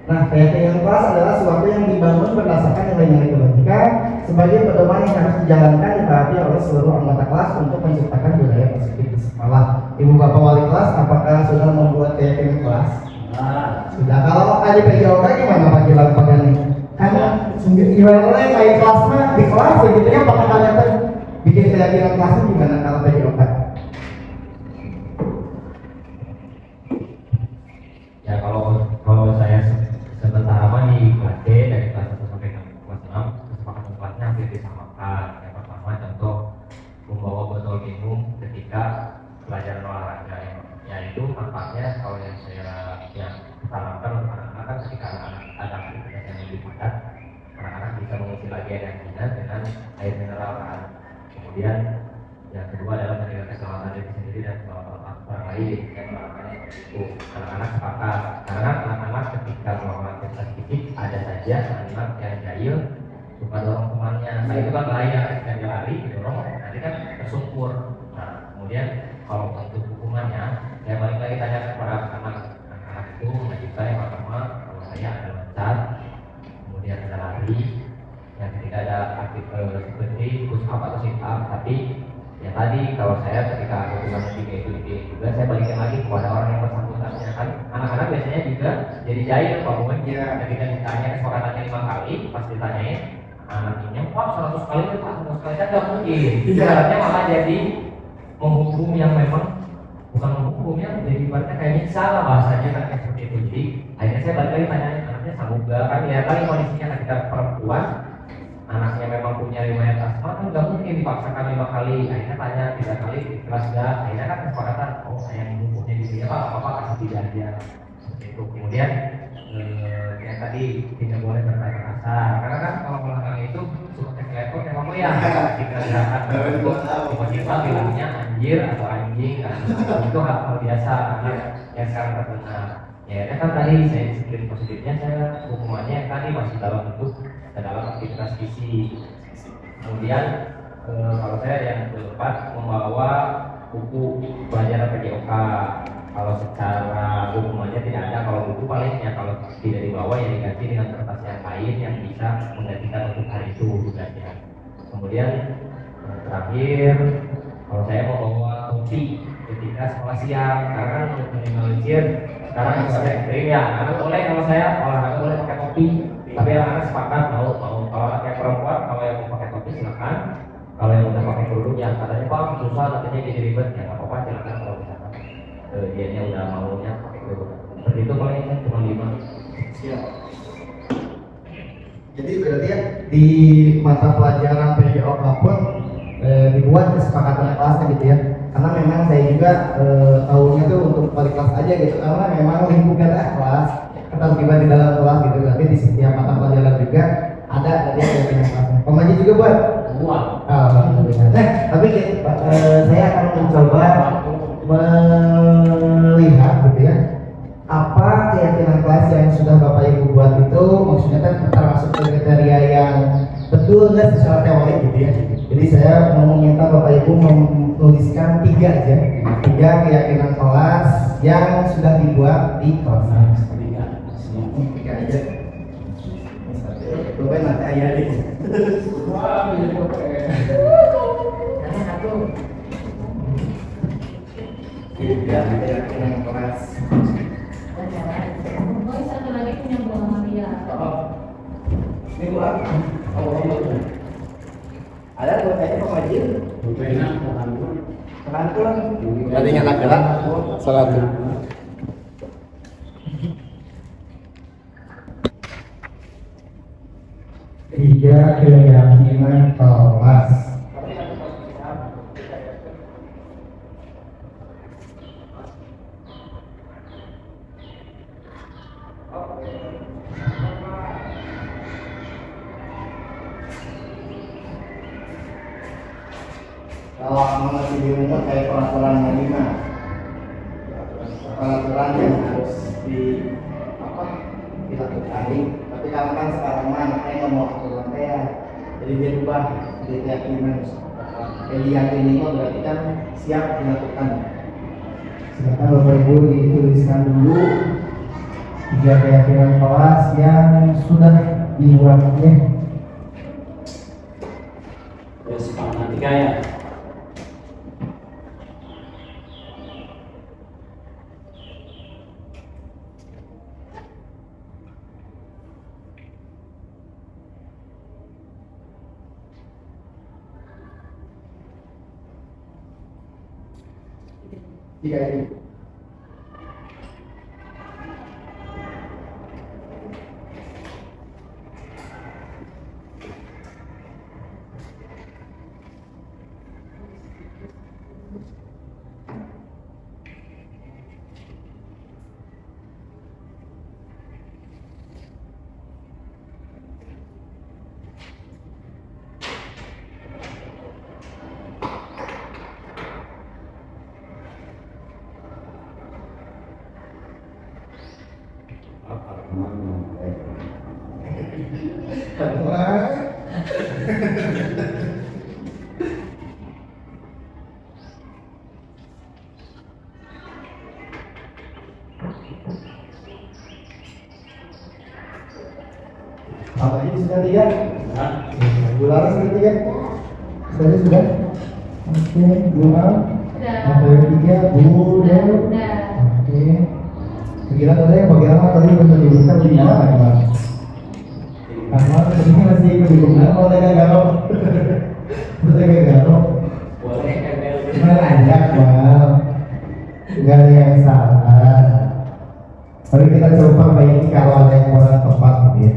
Nah, keyakinan kelas adalah sesuatu yang dibangun berdasarkan nilai-nilai kebajikan sebagai pedoman yang harus dijalankan ditaati oleh seluruh anggota kelas untuk menciptakan budaya positif di sekolah. Ibu bapak wali kelas, apakah sudah membuat keyakinan kelas? Sudah. Kalau ada PJOK gimana Pak Gilang Pagani? Karena ibaratnya kayak kelas mah di kelas begitu ya, apakah kalian bikin keyakinan kelasnya gimana kalau PJOK? Ya kalau saya sementara mah di kelas D dari kelas 1 sampai kelas 6 kesepakatan kelasnya hampir disamakan. Yang pertama contoh membawa botol minum ketika pelajaran olahraga yaitu manfaatnya kalau yang saya sarankan untuk anak-anak kan ketika anak-anak ada aktivitas yang lebih padat, anak-anak bisa mengisi lagi energinya dengan air mineral kan. Kemudian yang kedua adalah menjaga keselamatan diri sendiri dan keselamatan orang lain yang melakukannya seperti itu. Anak-anak sepakat karena anak-anak ketika melakukan aktivitas fisik ada saja anak yang jahil suka dorong temannya. Nah itu kan bahaya ketika dia lari didorong nanti kan tersungkur. Nah kemudian kalau untuk hukumannya saya balik lagi tanya kepada anak-anak itu mengajukan yang pertama kalau saya ada loncat, kemudian ada lari, yang tidak ada seperti push up atau sit up, tapi ya tadi kalau saya ketika hukuman 3 itu juga saya balikin lagi kepada orang yang bersangkutan. Ya kan anak-anak biasanya juga jadi jahil Pak Bowen, ketika ditanya kesepakatannya 5 kali, pas ditanyain anak ini wah 100 kali itu Pak, 100 kali kan nggak mungkin. Ibaratnya malah jadi menghukum yang memang bukan menghukumnya, jadi ibaratnya kayak nyiksa lah bahasanya kan kayak seperti itu. Jadi akhirnya saya balik lagi tanya anaknya sanggup gak, kan lihat lagi kondisinya ketika perempuan anaknya memang punya riwayat asma kan nggak mungkin dipaksakan 5 kali. Akhirnya tanya 3 kali ikhlas gak, akhirnya kan kesepakatan oh saya menghukumnya gitu ya Pak, apa kasih 3 aja seperti itu. Kemudian yang tadi tidak boleh berkata kasar, karena kan kalau melanggar itu suka kelepon ya Pak ya, jika gerakan tiba-tiba bilangnya anjir atau anjing kan, itu hal biasa karena yang sekarang terkenal. Ya kan tadi saya disiplin positifnya, saya hukumannya yang tadi masih dalam bentuk dalam aktivitas fisik. Kemudian kalau saya yang keempat membawa buku pelajaran PJOK. Kalau secara hukumannya tidak ada, kalau buku palingnya kalau tidak dibawa ya diganti dengan kertas yang lain yang bisa menggantikan untuk hari itu tugasnya. Kemudian terakhir kalau saya mau bawa topi ketika sekolah siang, karena untuk minimalisir sekarang saya ekstrim ya, anak boleh kalau saya olahraga boleh pakai topi, tapi anak sepakat mau kalau anak yang perempuan kalau yang mau pakai topi silakan, kalau yang udah pakai kerudung ya katanya Pak susah nantinya jadi ribet ya nggak apa-apa silakan kalau misalkan dianya udah maunya pakai kerudung. Seperti itu paling cuma 5. Siap. Jadi berarti ya di mata pelajaran PJOK pun dibuat kesepakatan kelasnya gitu ya, karena memang saya juga tahunya tuh untuk wali kelas aja gitu, karena memang lingkungan kelas ketertiban di dalam kelas gitu, berarti di setiap mata pelajaran juga ada kelasnya. Pemaji juga buat nah tapi saya akan mencoba melihat gitu ya, apa keyakinan kelas yang sudah Bapak Ibu buat itu maksudnya kan termasuk kriteria yang betul nggak secara teori gitu ya. Jadi saya mau meminta Bapak Ibu menuliskan 3 aja, 3 keyakinan kelas yang sudah dibuat di kelas. 3 aja. Bapak nanti ayah deh. Wah, bisa pakai. Karena satu. 3 keyakinan kelas. Oh, satu lagi punya buah Maria. Ini buat ada buat kayaknya pemajin pengantul tadi anak gerak salah tuh 3 keyakinan kelas. Kalau masih di umur kayak peraturan 5, peraturan yang harus dilakukan. Tapi karena kan sekarang anaknya nggak mau aturan ya, jadi dia ubah jadi keyakinan. Keyakinan ini berarti kan siap dilakukan. Silakan Bapak Ibu dituliskan dulu 3 keyakinan kelas yang sudah dibuatnya. Terus sekarang 3 ya. Tiga ini. Apa ini yang tiga? Bu Laras yang tiga? Saya sudah? Oke, Bu Al. Ada yang tiga, Bu Del. Oke. Kira tadi yang bagian apa tadi udah diuruskan di mana Pak? Karena tadi masih ikut di mana? Kalau tidak garok, tidak garok. Boleh embel. Banyak Pak, nggak ada yang salah. Tapi kita coba perbaiki kalau ada yang kurang tepat gitu ya.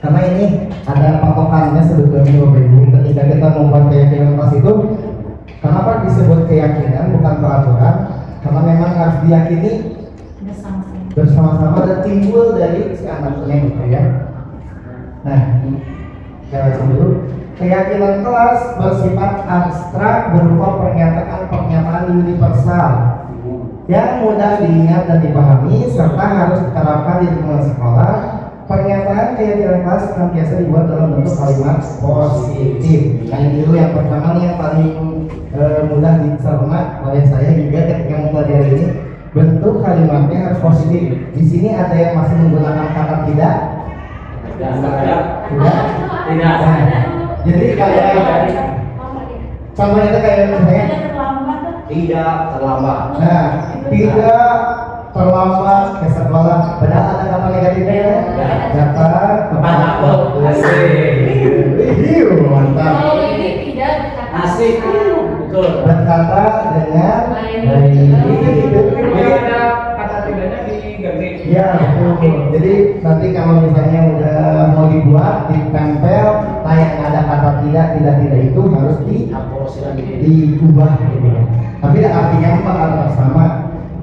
Karena ini ada patokannya sebetulnya Bapak Ibu. Ketika kita membuat keyakinan kelas itu, kenapa disebut keyakinan bukan peraturan? Karena memang harus diyakini bersama-sama dan timbul dari si anaknya gitu ya. Nah, kita baca dulu. Keyakinan kelas bersifat abstrak berupa pernyataan-pernyataan universal yang mudah diingat dan dipahami serta harus diterapkan di lingkungan sekolah. Pernyataan keyakinan kelas senantiasa dibuat dalam bentuk kalimat positif. Nah, ini dulu yang pertama nih yang paling mudah dicerna oleh saya juga ketika mempelajari ini. Bentuk kalimatnya harus positif. Di sini ada yang masih menggunakan kata tidak? Tidak. Nah, jadi kayak contohnya itu kayak misalnya Tidak terlambat. nah, tidak terlambat ke sekolah. Padahal ada kata negatifnya ya? Dapat Tepat aku. Wih, mantap. Kalau ini tidak berkata Asik. Betul. Berkata dengan baik. Gitu. Jadi ada kata tidaknya diganti. Ya, betul. Jadi nanti kalau misalnya udah mau dibuat, ditempel, nah yang ada kata tidak itu harus Hapus lagi. diubah gitu ya. Tapi artinya apa sama.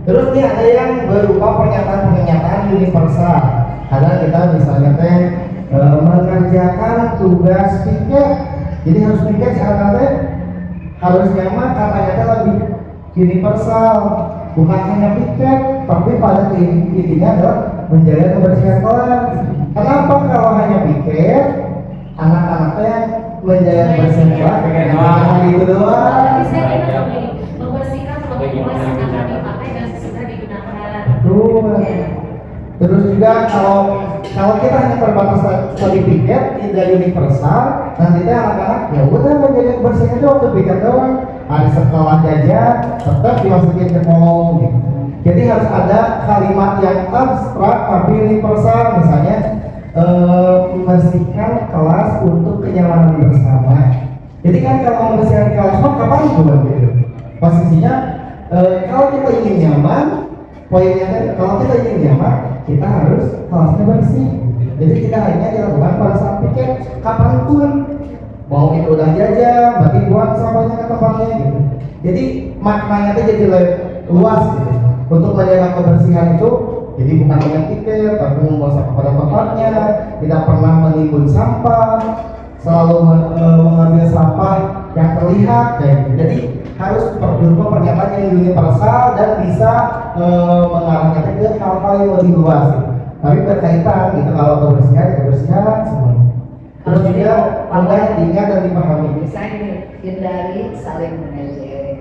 Terus nih ada yang berupa pernyataan-pernyataan universal. Kadang kita misalnya mengerjakan tugas piket. Jadi harus piket syaratnya harusnya mah katanya lebih universal. Bukan hanya piket, tapi pada intinya adalah menjaga kebersihan kelas. Kenapa kalau hanya piket, anak-anaknya menjaga kebersihan kelas? Gitu doang. bisa kita membersihkan kalau kelas yang akan dipakai dan sesudah digunakan. Betul. Terus juga kalau kita hanya terbatas tadi piket tidak universal, nanti teh anak-anak ya udah menjaga kebersihan itu waktu piket doang. Hari sekolah jajan tetap dimasukin ke mall gitu. Jadi harus ada kalimat yang abstrak tapi universal, misalnya membersihkan kelas untuk kenyamanan bersama. Jadi kan kalau membersihkan kelas mah kapan buat gitu? Posisinya kalau kita ingin nyaman, poinnya kan kalau kita ingin nyaman, kita harus kelasnya bersih. Jadi tidak hanya dilakukan pada saat piket, kapanpun. Mau itu udah jajan, berarti buang sampahnya ke tempatnya gitu. Jadi maknanya itu jadi luas gitu. Untuk menjaga kebersihan itu, jadi bukan hanya tiket, tapi membuang sampah pada tempatnya, tidak pernah menimbun sampah, selalu mengambil sampah yang terlihat, kayak gitu. Jadi harus berupa pernyataan yang universal dan bisa mengarahnya ke hal-hal yang lebih luas. Gitu. Tapi berkaitan gitu kalau kebersihan semuanya. Terus juga mudah diingat dan dipahami. Misalnya hindari saling mengejek,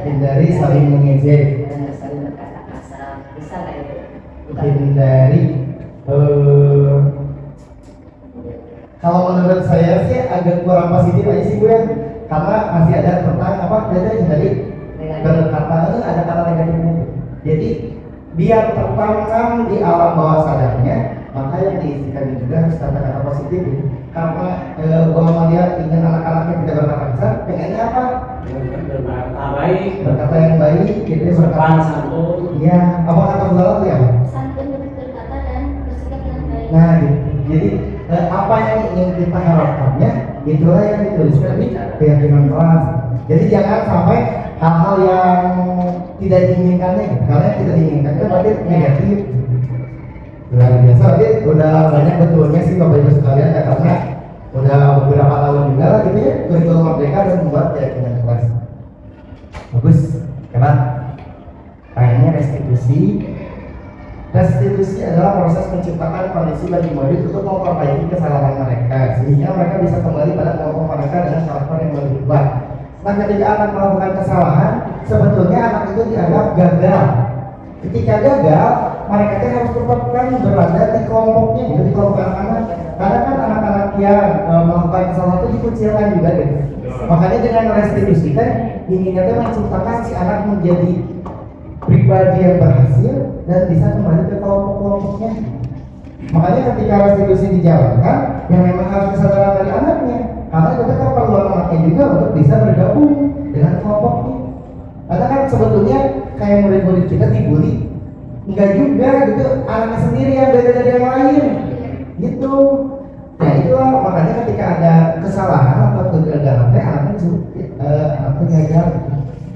Hindari saling mengejek. saling berkata kasar, bisa nggak itu? Bukan. Hindari kalau menurut saya sih agak kurang positif aja sih gue, karena masih ada tentang apa kita hindari berkata ada kata negatifnya. Jadi biar tertanam di alam bawah sadarnya, maka yang diisikan juga harus kata-kata positif ya. Karena bahwa dia ingin anak-anaknya tidak berkata kasar, pengennya apa? Berkata baik. Berkata yang baik, gitu ya. Sopan santun. Iya, apa kata beliau tuh ya? Santun berkata dan bersikap dengan baik. Nah, gitu. Jadi apa yang ingin kita harapkannya, itulah yang dituliskan di keyakinan kelas. Jadi jangan sampai hal-hal yang tidak diinginkannya, karena yang tidak diinginkan itu berarti negatif. Luar biasa, berarti udah banyak betulnya sih Bapak Ibu sekalian ya, karena udah beberapa tahun juga lah gitu ya kurikulum merdeka dan membuat keyakinan kelas. Bagus, keren. Kayaknya restitusi adalah proses menciptakan kondisi bagi murid untuk memperbaiki kesalahan mereka sehingga mereka bisa kembali pada kelompok mereka dengan karakter yang lebih baik. Nah, ketika anak melakukan kesalahan, sebetulnya anak itu dianggap gagal. Ketika gagal, mereka harus tetap berada di kelompoknya, gitu, di kelompok anak-anak. Karena kan anak-anak yang melakukan kesalahan itu dikucilkan juga gitu. Makanya dengan restitusi kan inginnya tuh menciptakan si anak menjadi pribadi yang berhasil dan bisa kembali ke kelompok-kelompoknya. Makanya ketika restitusi dijalankan, yang memang harus kesadaran dari anaknya, karena itu kan keperluan anaknya juga untuk bisa bergabung dengan kelompoknya. Karena kan sebetulnya kayak murid-murid kita dibully, enggak juga gitu, anaknya sendiri yang beda dari yang lain, gitu. Nah itulah makanya ketika ada kesalahan atau kegagalan, anaknya disuruh anaknya gagal.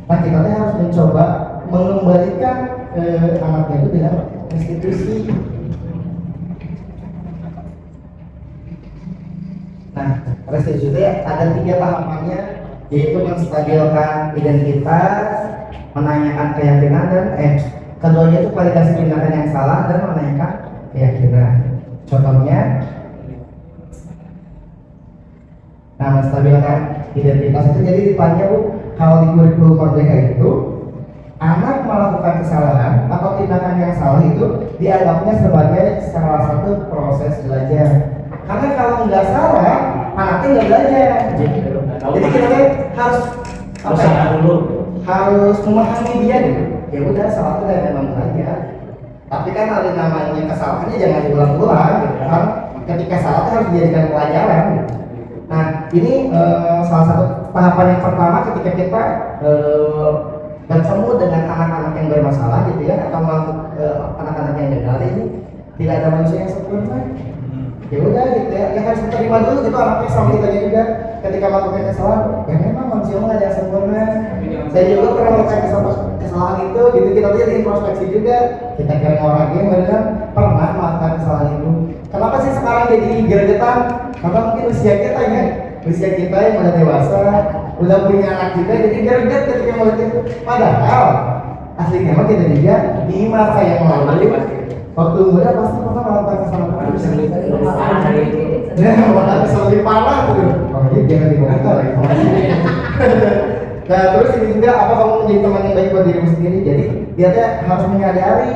Nah kita harus mencoba mengembalikan anaknya itu dengan restitusi. Nah, restitusi ada 3 tahapannya, yaitu menstabilkan identitas, menanyakan keyakinan dan keduanya itu validasi tindakan yang salah dan menanyakan keyakinan. Contohnya, nah menstabilkan identitas itu jadi ditanya Bu, kalau di kurikulum Merdeka itu anak melakukan kesalahan atau tindakan yang salah itu dianggapnya sebagai salah satu proses belajar. Karena kalau nggak salah, anaknya nggak belajar. Jadi kita harus harus memahami dia gitu. Ya udah salah itu memang belajar. Tapi kan ada namanya kesalahannya jangan diulang-ulang gitu kan. Ketika salah harus dijadikan pelajaran. Gitu. Nah ini salah satu tahapan yang pertama ketika kita bertemu dengan anak-anak yang bermasalah gitu ya, atau anak-anak yang gagal ini tidak ada manusia yang sempurna. Ya udah gitu ya, yang harus terima dulu gitu anaknya sama kita juga ketika melakukan kesalahan. Ya memang manusia nggak ada yang sempurna. Saya juga pernah melakukan kesalahan itu, gitu kita tuh jadi introspeksi juga. Kita kira orang yang benar pernah melakukan kesalahan itu. Kenapa sih sekarang jadi gregetan? Karena mungkin usia kita ya, usia kita yang udah dewasa, udah punya anak juga, jadi greget ketika melihat itu. Padahal aslinya mah kita juga di masa yang lalu waktu muda pasti pernah melakukan kesalahan. Ya, malah bisa lebih parah tuh. Makanya jangan dibongkar ya. Nah, terus ini juga apa kamu menjadi teman yang baik buat dirimu sendiri. Jadi dia harus menyadari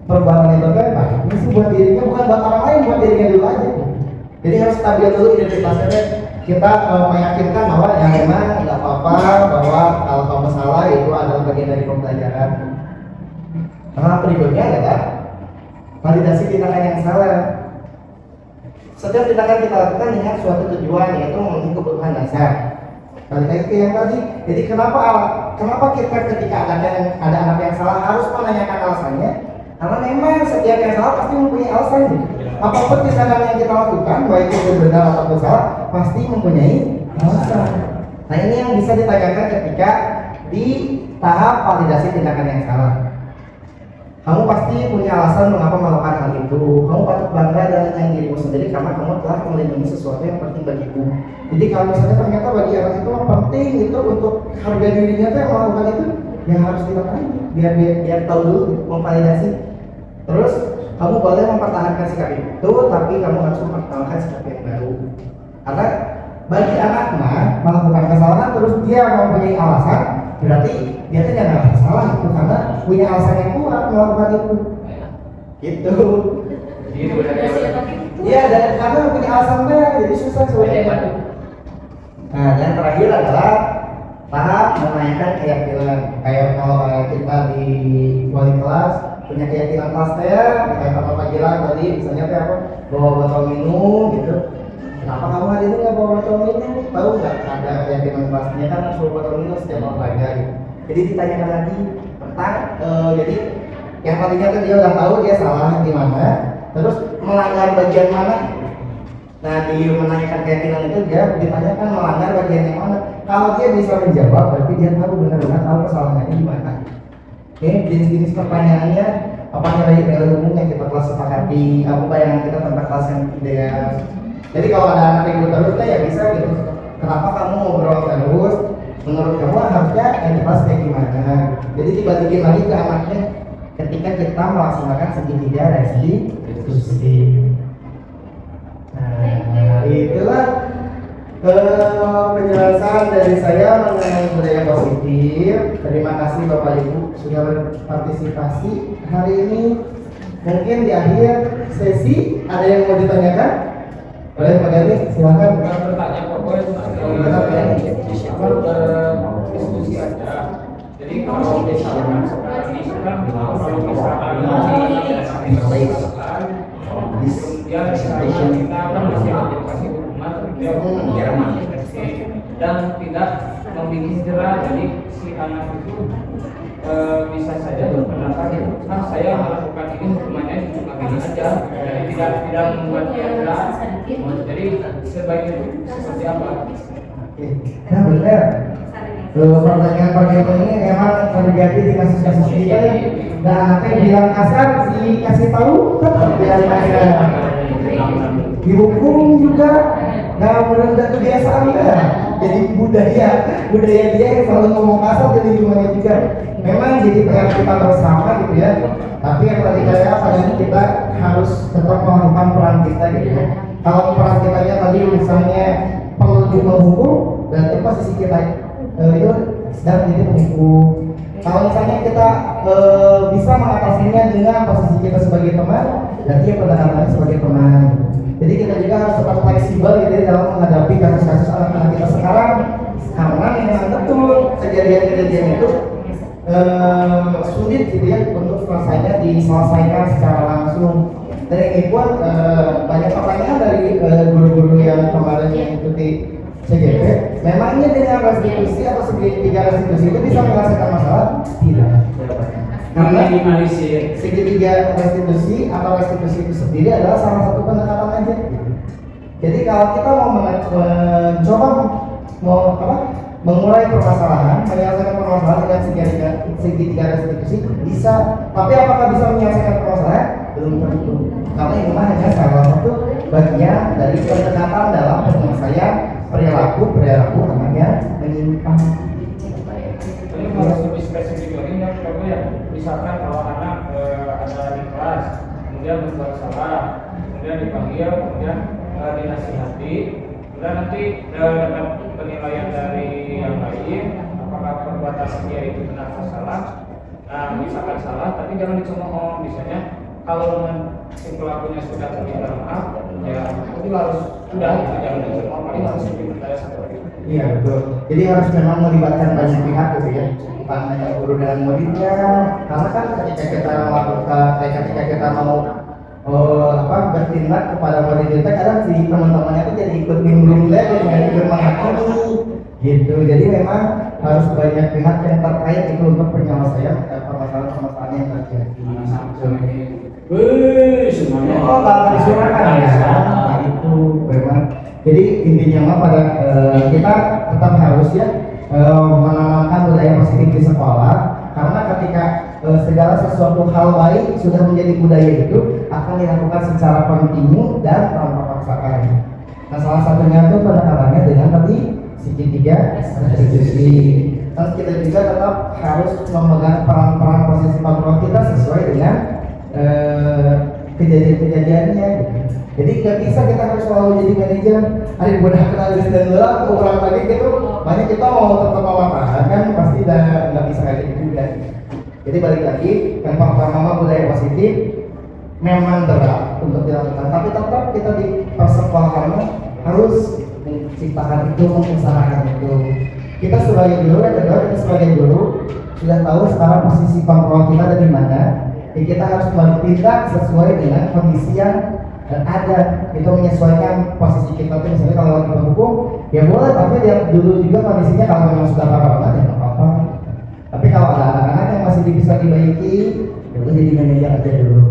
perbuatan itu kan baiknya sih buat dirinya, bukan buat orang lain, buat dirinya dulu aja. Jadi harus stabil dulu identitasnya. Kita meyakinkan bahwa ya memang nggak apa-apa, bahwa kalau kamu salah itu adalah bagian dari pembelajaran. Nah, berikutnya adalah validasi tindakan yang salah. Setiap tindakan kita lakukan dengan suatu tujuan, yaitu memenuhi kebutuhan dasar. Balik lagi ke yang tadi. Jadi kenapa kita ketika ada anak yang salah harus menanyakan alasannya? Karena memang setiap yang salah pasti mempunyai alasan. Apapun tindakan yang kita lakukan, baik itu benar ataupun salah, pasti mempunyai alasan. Nah ini yang bisa ditanyakan ketika di tahap validasi tindakan yang salah. Kamu pasti punya alasan mengapa melakukan hal itu. Kamu patut bangga dengan dirimu sendiri karena kamu telah melindungi sesuatu yang penting bagimu. Jadi kalau misalnya ternyata bagi anak itu penting itu untuk harga dirinya tuh yang melakukan itu, yang harus kita tanya biar tahu dulu memvalidasi. Terus kamu boleh mempertahankan sikap itu, tapi kamu harus mempertahankan sikap yang baru. Karena bagi anak melakukan kesalahan terus dia mempunyai alasan, berarti dia tuh jangan salah itu karena punya alasan yang kuat melakukan itu. Gitu. Iya, dan karena punya alasannya jadi susah sebenarnya. Nah, yang terakhir adalah tahap menanyakan keyakinan. Kayak kalau kita di wali kelas punya keyakinan kelas ya, kayak Pak bilang tadi, misalnya kayak apa, bawa botol minum gitu. Kenapa kamu hari ini nggak bawa botol minum? Tahu nggak? Ada keyakinan kelasnya kan harus bawa botol minum setiap olahraga gitu. Jadi ditanyakan lagi tentang jadi yang tadinya kan dia udah tahu dia salah di mana, terus melanggar bagian mana. Nah di menanyakan keyakinan itu dia ditanyakan melanggar bagian yang mana. Kalau dia bisa menjawab, berarti dia tahu benar-benar tahu kesalahannya di mana. Oke, jenis-jenis pertanyaannya apa nilai umum yang kita telah sepakati, apa bayangan kita tentang kelas yang ideal. Jadi kalau ada anak ribut terus ya bisa gitu. Kenapa kamu ngobrol terus? Menurut kamu harusnya yang dibahas kayak gimana? Jadi dibalikin lagi ke anaknya ketika kita melaksanakan segitiga restitusi. Nah, itulah penjelasan dari saya mengenai budaya positif. Terima kasih Bapak Ibu sudah berpartisipasi hari ini. Mungkin di akhir sesi ada yang mau ditanyakan? Boleh Pak Gani, silakan. Bukan bertanya pokoknya berdiskusi aja. Jadi kalau misalkan sekarang ini kan kalau misalkan kemudian kita kan masih edukasi umat dan tidak membuat jerah, jadi si anak itu bisa saja berpendapat nah saya melakukan ini hukumannya cuma gini aja, jadi tidak membuat dia jerah. Jadi sebaiknya itu seperti apa? Nah benar. Pertanyaan Pak Gani ini emang terjadi di kasus-kasus kita ya. Dan anaknya bilang kasar, dikasih tahu tetap bilang kasar. Dihukum juga, nggak merendah kebiasaan ya. Jadi budaya dia yang selalu ngomong kasar jadi gimana juga. Memang jadi PR kita bersama gitu ya. Tapi yang tadi saya pada ini kita harus tetap melakukan peran kita gitu ya. Kalau peran kitanya tadi misalnya perlu menghukum, berarti posisi kita itu sedang menjadi penghukum. Kalau misalnya kita bisa mengatasinya dengan posisi kita sebagai teman, berarti ya pendekatannya sebagai teman. Jadi kita juga harus tetap fleksibel gitu ya dalam menghadapi kasus-kasus anak-anak kita sekarang, karena memang betul kejadian-kejadian itu sulit gitu ya untuk diselesaikan secara langsung. Dan ini pun banyak pertanyaan dari guru-guru yang kemarin mengikuti CGP, memangnya dengan restitusi atau segitiga restitusi itu bisa menyelesaikan masalah? Tidak. Karena segitiga restitusi atau restitusi itu sendiri adalah salah satu pendekatan aja. Jadi kalau kita mau mencoba mengurai permasalahan, menyelesaikan permasalahan dengan segitiga restitusi bisa, tapi apakah bisa menyelesaikan permasalahan? Belum tentu. Karena itu hanya salah satu bagian dari pendekatan dalam penyelesaian perilaku namanya menyimpang. Ini harus lebih spesifik lagi ya, misalkan kalau anak ada di kelas, kemudian berbuat salah, kemudian dipanggil, kemudian dinasihati, kemudian nanti dapat penilaian dari yang lain, apakah perbuatan dia itu benar atau salah. Nah, misalkan salah, tapi jangan dicemooh, misalnya kalau si pelakunya sudah terlibat maaf, ya itu harus sudah jangan dicemooh, paling harus dipercaya seperti itu. Iya betul. Jadi harus memang melibatkan banyak pihak gitu ya, bukan hanya guru dan muridnya. Karena kan ketika kita melakukan, ketika kita mau bertindak kepada murid kita, kadang si teman-temannya itu jadi ikut nimbrung dan ikut menghakimi gitu. Jadi memang harus banyak pihak yang terkait itu untuk penyelesaian permasalahan-permasalahan yang terjadi. Semuanya. Oh, kalau disurahkan ya. Nah, itu memang. Jadi intinya mah pada kita tetap harus ya menanamkan budaya positif di sekolah, karena ketika segala sesuatu hal baik sudah menjadi budaya itu akan dilakukan secara kontinu dan tanpa paksaan. Nah, salah satunya itu pendekatannya dengan tadi segitiga restitusi. Dan kita juga tetap harus memegang peran-peran posisi kontrol kita sesuai dengan kejadian-kejadiannya gitu. Jadi nggak bisa kita harus selalu jadi manajer. Hari budak kenal dan gelap, kurang lagi gitu. Banyak kita mau tetap mewakilkan kan pasti nggak bisa kayak gitu juga. Jadi balik lagi yang pertama budaya positif memang berat untuk dilakukan, tapi tetap kita di persekolahan harus menciptakan itu, mengusahakan itu. Kita sebagai guru, kita sebagai guru sudah tahu sekarang posisi kontrol kita ada di mana. Jadi kita harus bertindak sesuai dengan kondisi yang ada. Itu menyesuaikan posisi kita tuh, misalnya kalau lagi menghukum ya boleh, tapi lihat dulu juga kondisinya. Kalau memang sudah parah banget ya nggak apa-apa. Tapi kalau ada anak-anak yang masih bisa dibaiki, ya udah jadi manajer aja dulu.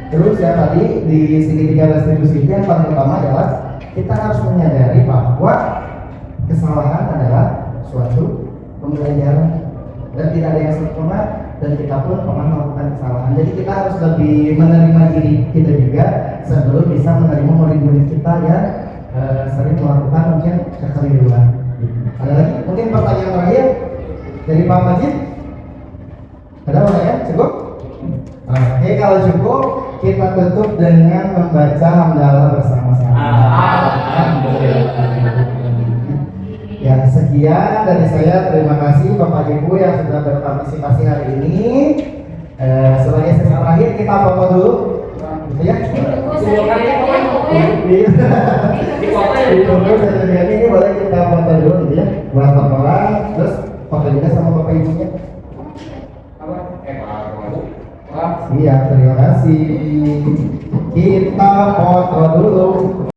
Terus ya tadi di segitiga restitusi yang paling utama adalah kita harus menyadari bahwa kesalahan adalah suatu pembelajaran dan tidak ada yang sempurna, dan kita pun pernah melakukan kesalahan. Jadi kita harus lebih menerima diri kita juga sebelum bisa menerima murid-murid kita yang sering melakukan mungkin kekeliruan. Ada lagi mungkin pertanyaan terakhir dari Pak Majid? Ada pertanyaan? Cukup? Oke, kalau cukup kita tutup dengan membaca hamdalah bersama-sama. Ya, sekian dari saya. Terima kasih Bapak Ibu yang sudah berpartisipasi hari ini. Sebagai sesi terakhir kita foto dulu. Ya. Di foto ya. Di foto satu ini boleh kita foto dulu gitu ya. Buat laporan, terus foto juga sama bapak ibunya. Apa? Pak. Iya, terima kasih. Kita foto dulu.